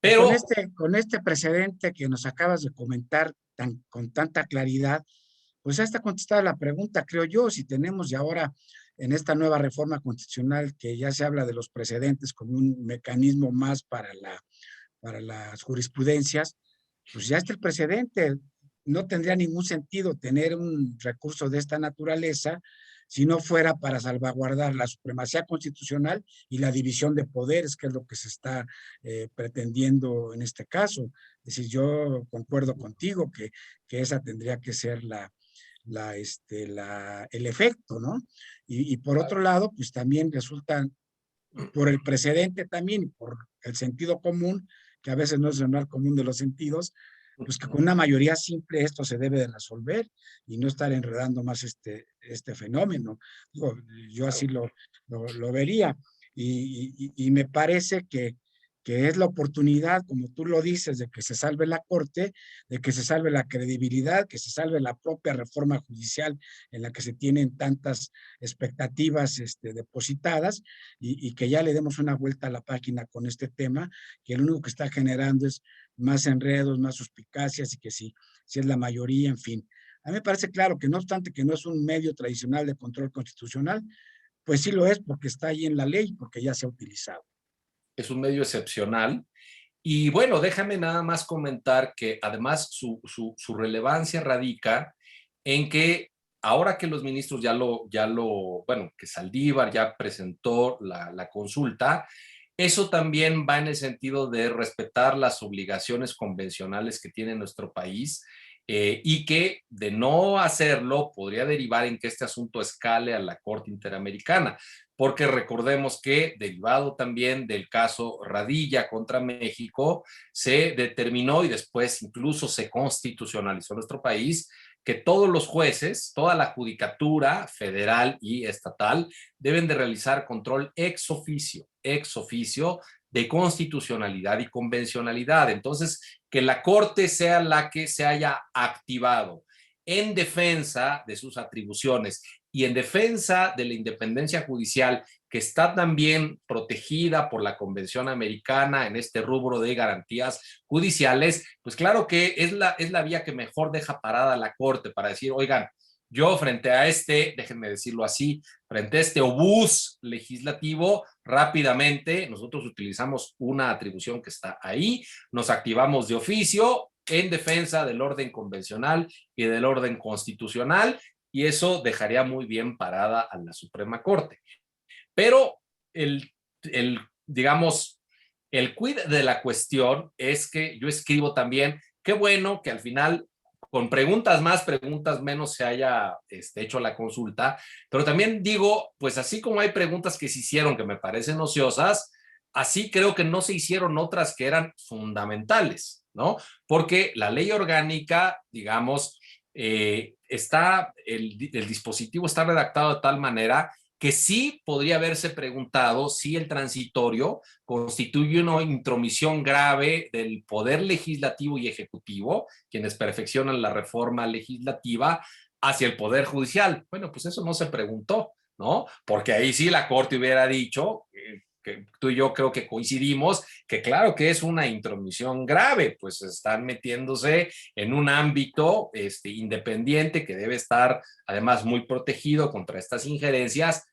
Pero con este precedente que nos acabas de comentar con tanta claridad, pues ya está contestada la pregunta, creo yo, si tenemos ya ahora en esta nueva reforma constitucional que ya se habla de los precedentes como un mecanismo más para las jurisprudencias, pues ya está el precedente. No tendría ningún sentido tener un recurso de esta naturaleza si no fuera para salvaguardar la supremacía constitucional y la división de poderes, que es lo que se está pretendiendo en este caso. Es decir, yo concuerdo contigo que esa tendría que ser el efecto, ¿no? Y por otro lado, pues también resulta, por el precedente también, por el sentido común, que a veces no es el más común de los sentidos, pues que con una mayoría simple esto se debe de resolver y no estar enredando más este fenómeno. Digo, yo así lo vería y me parece que es la oportunidad, como tú lo dices, de que se salve la Corte, de que se salve la credibilidad, que se salve la propia reforma judicial en la que se tienen tantas expectativas depositadas y que ya le demos una vuelta a la página con este tema, que lo único que está generando es más enredos, más suspicacias y que si es la mayoría, en fin. A mí me parece claro que no obstante que no es un medio tradicional de control constitucional, pues sí lo es porque está ahí en la ley, porque ya se ha utilizado. Es un medio excepcional. Y bueno, déjame nada más comentar que además su relevancia radica en que ahora que los ministros bueno, que Saldívar ya presentó la consulta, eso también va en el sentido de respetar las obligaciones convencionales que tiene nuestro país, y que de no hacerlo podría derivar en que este asunto escale a la Corte Interamericana, porque recordemos que derivado también del caso Radilla contra México, se determinó y después incluso se constitucionalizó en nuestro país que todos los jueces, toda la judicatura federal y estatal deben de realizar control ex oficio de constitucionalidad y convencionalidad. Entonces, que la Corte sea la que se haya activado en defensa de sus atribuciones y en defensa de la independencia judicial, que está también protegida por la Convención Americana en este rubro de garantías judiciales, pues claro que es la vía que mejor deja parada a la Corte para decir, oigan, yo frente a déjenme decirlo así, frente a este obús legislativo, rápidamente nosotros utilizamos una atribución que está ahí, nos activamos de oficio en defensa del orden convencional y del orden constitucional, y eso dejaría muy bien parada a la Suprema Corte. Pero digamos, el quid de la cuestión es que yo escribo también, qué bueno que al final, con preguntas más, preguntas menos, se haya hecho la consulta, pero también digo, pues así como hay preguntas que se hicieron que me parecen ociosas, así creo que no se hicieron otras que eran fundamentales, ¿no? Porque la ley orgánica, digamos, el dispositivo está redactado de tal manera que sí podría haberse preguntado si el transitorio constituye una intromisión grave del poder legislativo y ejecutivo, quienes perfeccionan la reforma legislativa, hacia el poder judicial. Bueno, pues eso no se preguntó, ¿no? Porque ahí sí la Corte hubiera dicho, que tú y yo creo que coincidimos, que claro que es una intromisión grave, pues están metiéndose en un ámbito independiente que debe estar además muy protegido contra estas injerencias.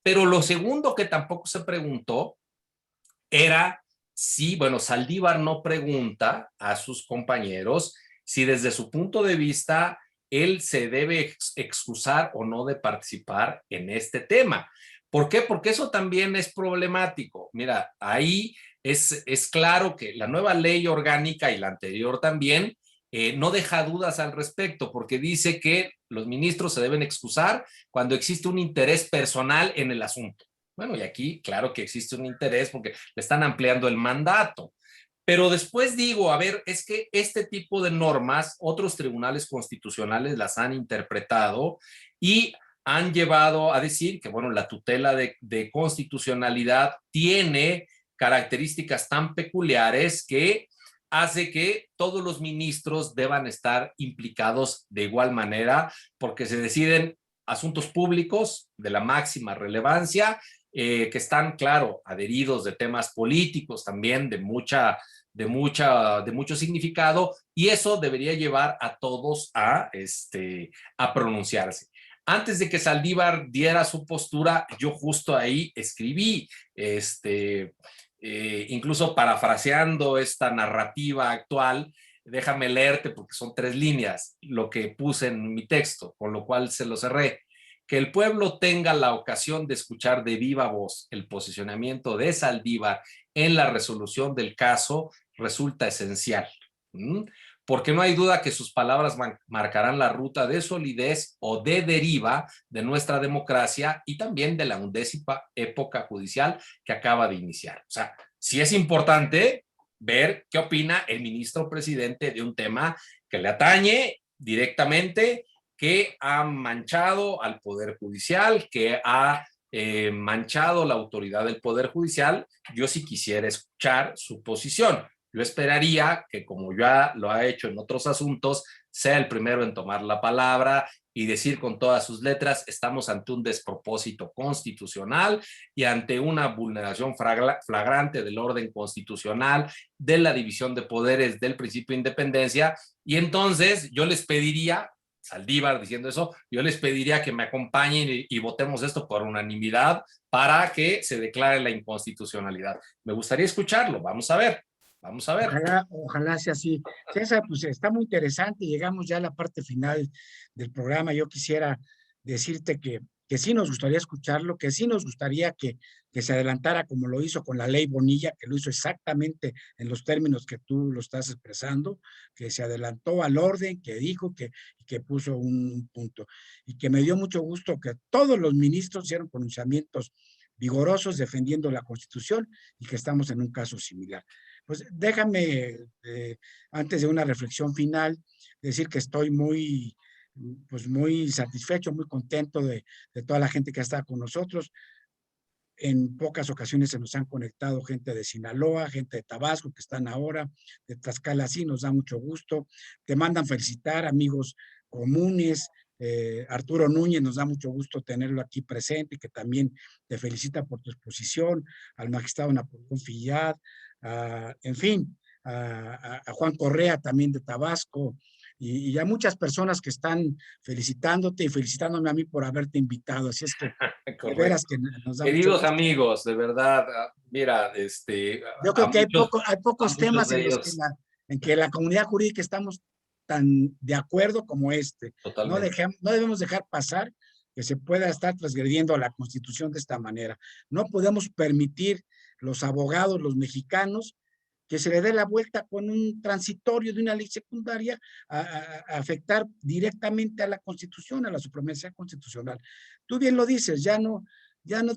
Pero lo segundo que tampoco se preguntó era si, bueno, Saldívar no pregunta a sus compañeros si desde su punto de vista él se debe excusar o no de participar en este tema. ¿Por qué? Porque eso también es problemático. Mira, ahí es claro que la nueva ley orgánica y la anterior también no deja dudas al respecto, porque dice que los ministros se deben excusar cuando existe un interés personal en el asunto. Bueno, y aquí claro que existe un interés porque le están ampliando el mandato. Pero después digo, a ver, es que este tipo de normas, otros tribunales constitucionales las han interpretado y han llevado a decir que, bueno, la tutela de constitucionalidad tiene características tan peculiares que hace que todos los ministros deban estar implicados de igual manera, porque se deciden asuntos públicos de la máxima relevancia, que están, claro, adheridos de temas políticos también de mucho significado, y eso debería llevar a todos a pronunciarse. Antes de que Saldívar diera su postura, yo justo ahí escribí, incluso parafraseando esta narrativa actual, déjame leerte porque son 3 líneas lo que puse en mi texto, con lo cual se lo cerré. Que el pueblo tenga la ocasión de escuchar de viva voz el posicionamiento de Saldívar en la resolución del caso resulta esencial. Porque no hay duda que sus palabras marcarán la ruta de solidez o de deriva de nuestra democracia y también de la 11ª época judicial que acaba de iniciar. O sea, sí es importante ver qué opina el ministro presidente de un tema que le atañe directamente, que ha manchado al Poder Judicial, que ha manchado la autoridad del Poder Judicial. Yo sí quisiera escuchar su posición. Yo esperaría que, como ya lo ha hecho en otros asuntos, sea el primero en tomar la palabra y decir con todas sus letras, estamos ante un despropósito constitucional y ante una vulneración flagrante del orden constitucional, de la división de poderes, del principio de independencia. Y entonces yo les pediría, Saldívar diciendo eso, yo les pediría que me acompañen y votemos esto por unanimidad para que se declare la inconstitucionalidad. Me gustaría escucharlo, vamos a ver. Vamos a ver. Ojalá sea así. César, pues está muy interesante. Llegamos ya a la parte final del programa. Yo quisiera decirte que sí nos gustaría escucharlo, que sí nos gustaría que se adelantara como lo hizo con la ley Bonilla, que lo hizo exactamente en los términos que tú lo estás expresando, que se adelantó al orden, que dijo que puso un punto. Y que me dio mucho gusto que todos los ministros hicieron pronunciamientos vigorosos defendiendo la Constitución y que estamos en un caso similar. Pues déjame, antes de una reflexión final, decir que estoy pues muy satisfecho, muy contento de toda la gente que ha estado con nosotros. En pocas ocasiones se nos han conectado gente de Sinaloa, gente de Tabasco que están ahora, de Tlaxcala, sí, nos da mucho gusto. Te mandan felicitar amigos comunes. Arturo Núñez, nos da mucho gusto tenerlo aquí presente y que también te felicita por tu exposición, al magistrado Napoleón Fillad, en fin, a Juan Correa también de Tabasco, y a muchas personas que están felicitándote y felicitándome a mí por haberte invitado. Así es que, de veras que nos da mucho Queridos gusto. amigos, de verdad, mira, Yo creo que hay a pocos muchos temas de en los que ellos, en que la comunidad jurídica estamos tan de acuerdo como este. totalmente. No debemos dejar pasar que se pueda estar transgrediendo a la Constitución de esta manera. No podemos permitir los abogados, los mexicanos, que se le dé la vuelta con un transitorio de una ley secundaria a afectar directamente a la Constitución, a la supremacía constitucional. Tú bien lo dices, ya no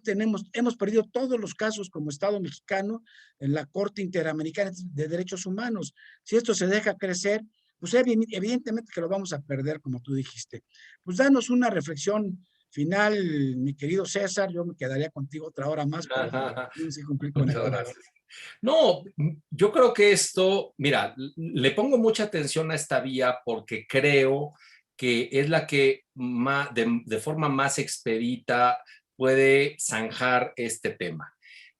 tenemos, hemos perdido todos los casos como Estado mexicano en la Corte Interamericana de Derechos Humanos. Si esto se deja crecer, pues evidentemente que lo vamos a perder, como tú dijiste. Pues danos una reflexión final, mi querido César. Yo me quedaría contigo otra hora más, pero tienes que cumplir con el Muchas horario. gracias. No, yo creo que esto, mira, le pongo mucha atención a esta vía porque creo que es la que de forma más expedita puede zanjar este tema.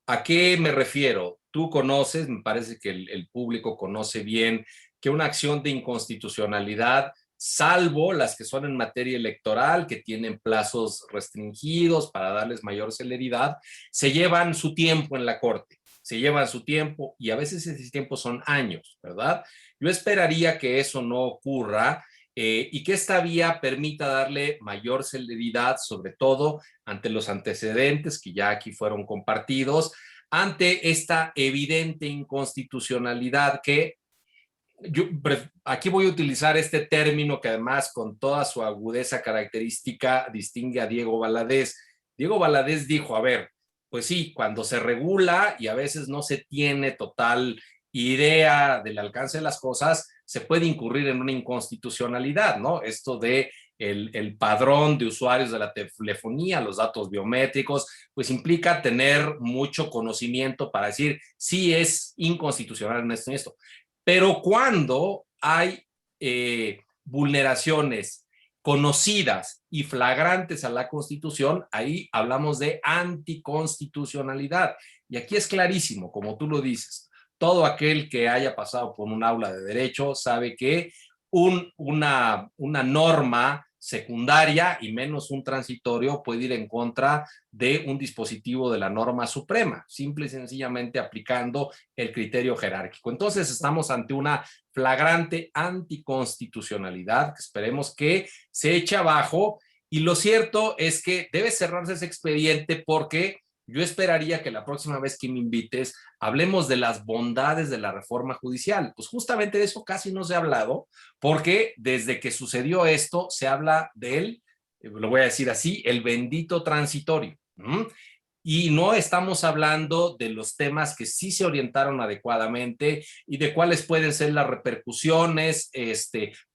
¿A qué me refiero? Tú conoces, me parece que el público conoce bien que una acción de inconstitucionalidad, salvo las que son en materia electoral, que tienen plazos restringidos para darles mayor celeridad, se llevan su tiempo en la Corte, se llevan su tiempo y a veces ese tiempo son años, ¿verdad? Yo esperaría que eso no ocurra y que esta vía permita darle mayor celeridad, sobre todo ante los antecedentes que ya aquí fueron compartidos, ante esta evidente inconstitucionalidad que yo aquí voy a utilizar este término que además con toda su agudeza característica distingue a Diego Valadez. Diego Valadez dijo, a ver, pues sí, cuando se regula y a veces no se tiene total idea del alcance de las cosas, se puede incurrir en una inconstitucionalidad, ¿no? Esto de el padrón de usuarios de la telefonía, los datos biométricos, pues implica tener mucho conocimiento para decir si es inconstitucional en esto. Pero cuando hay vulneraciones conocidas y flagrantes a la Constitución, ahí hablamos de anticonstitucionalidad. Y aquí es clarísimo, como tú lo dices, todo aquel que haya pasado por un aula de derecho sabe que una norma secundaria y menos un transitorio puede ir en contra de un dispositivo de la norma suprema, simple y sencillamente aplicando el criterio jerárquico. Entonces estamos ante una flagrante anticonstitucionalidad que esperemos que se eche abajo y lo cierto es que debe cerrarse ese expediente porque yo esperaría que la próxima vez que me invites hablemos de las bondades de la reforma judicial. Pues justamente de eso casi no se ha hablado, porque desde que sucedió esto se habla de él, lo voy a decir así, el bendito transitorio. Y no estamos hablando de los temas que sí se orientaron adecuadamente y de cuáles pueden ser las repercusiones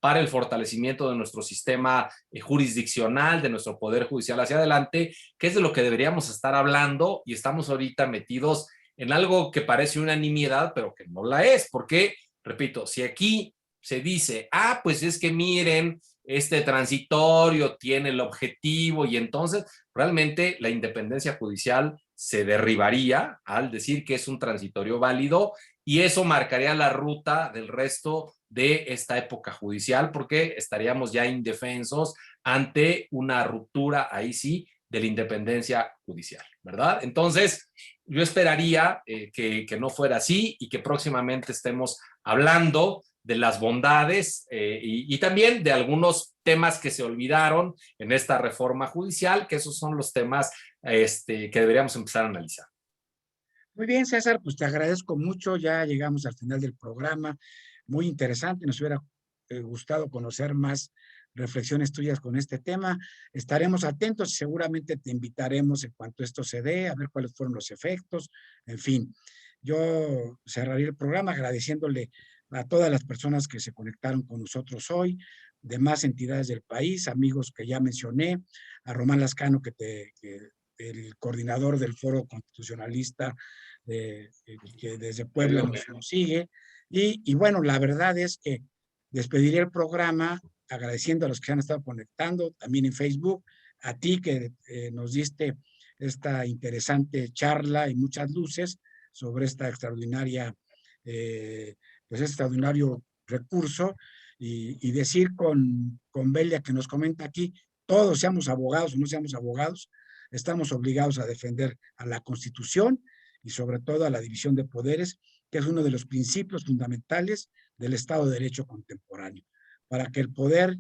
para el fortalecimiento de nuestro sistema jurisdiccional, de nuestro poder judicial hacia adelante, que es de lo que deberíamos estar hablando y estamos ahorita metidos en algo que parece una nimiedad, pero que no la es, porque, repito, si aquí se dice, pues es que miren, este transitorio tiene el objetivo y entonces realmente la independencia judicial se derribaría al decir que es un transitorio válido y eso marcaría la ruta del resto de esta época judicial porque estaríamos ya indefensos ante una ruptura ahí sí de la independencia judicial, ¿verdad? Entonces, yo esperaría que no fuera así y que próximamente estemos hablando de las bondades y también de algunos temas que se olvidaron en esta reforma judicial, que esos son los temas que deberíamos empezar a analizar. Muy bien, César, pues te agradezco mucho. Ya llegamos al final del programa. Muy interesante. Nos hubiera gustado conocer más reflexiones tuyas con este tema. Estaremos atentos y seguramente te invitaremos en cuanto esto se dé, a ver cuáles fueron los efectos. En fin, yo cerraría el programa agradeciéndole a todas las personas que se conectaron con nosotros hoy, demás entidades del país, amigos que ya mencioné, a Román Lascano, el coordinador del Foro Constitucionalista que desde Puebla nos sigue. Y bueno, la verdad es que despediré el programa agradeciendo a los que se han estado conectando, también en Facebook, a ti que nos diste esta interesante charla y muchas luces sobre esta extraordinaria, pues extraordinario recurso, y decir con Belia que nos comenta aquí, todos seamos abogados o no seamos abogados, estamos obligados a defender a la Constitución y sobre todo a la división de poderes, que es uno de los principios fundamentales del Estado de Derecho contemporáneo. Para que el poder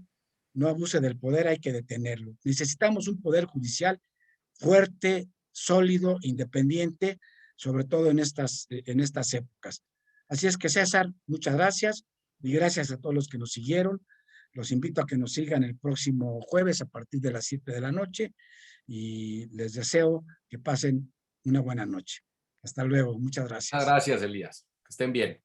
no abuse del poder hay que detenerlo. Necesitamos un poder judicial fuerte, sólido, independiente, sobre todo en estas épocas. Así es que, César, muchas gracias y gracias a todos los que nos siguieron. Los invito a que nos sigan el próximo jueves a partir de las 7 de la noche y les deseo que pasen una buena noche. Hasta luego. Muchas gracias. Gracias, Elías. Que estén bien.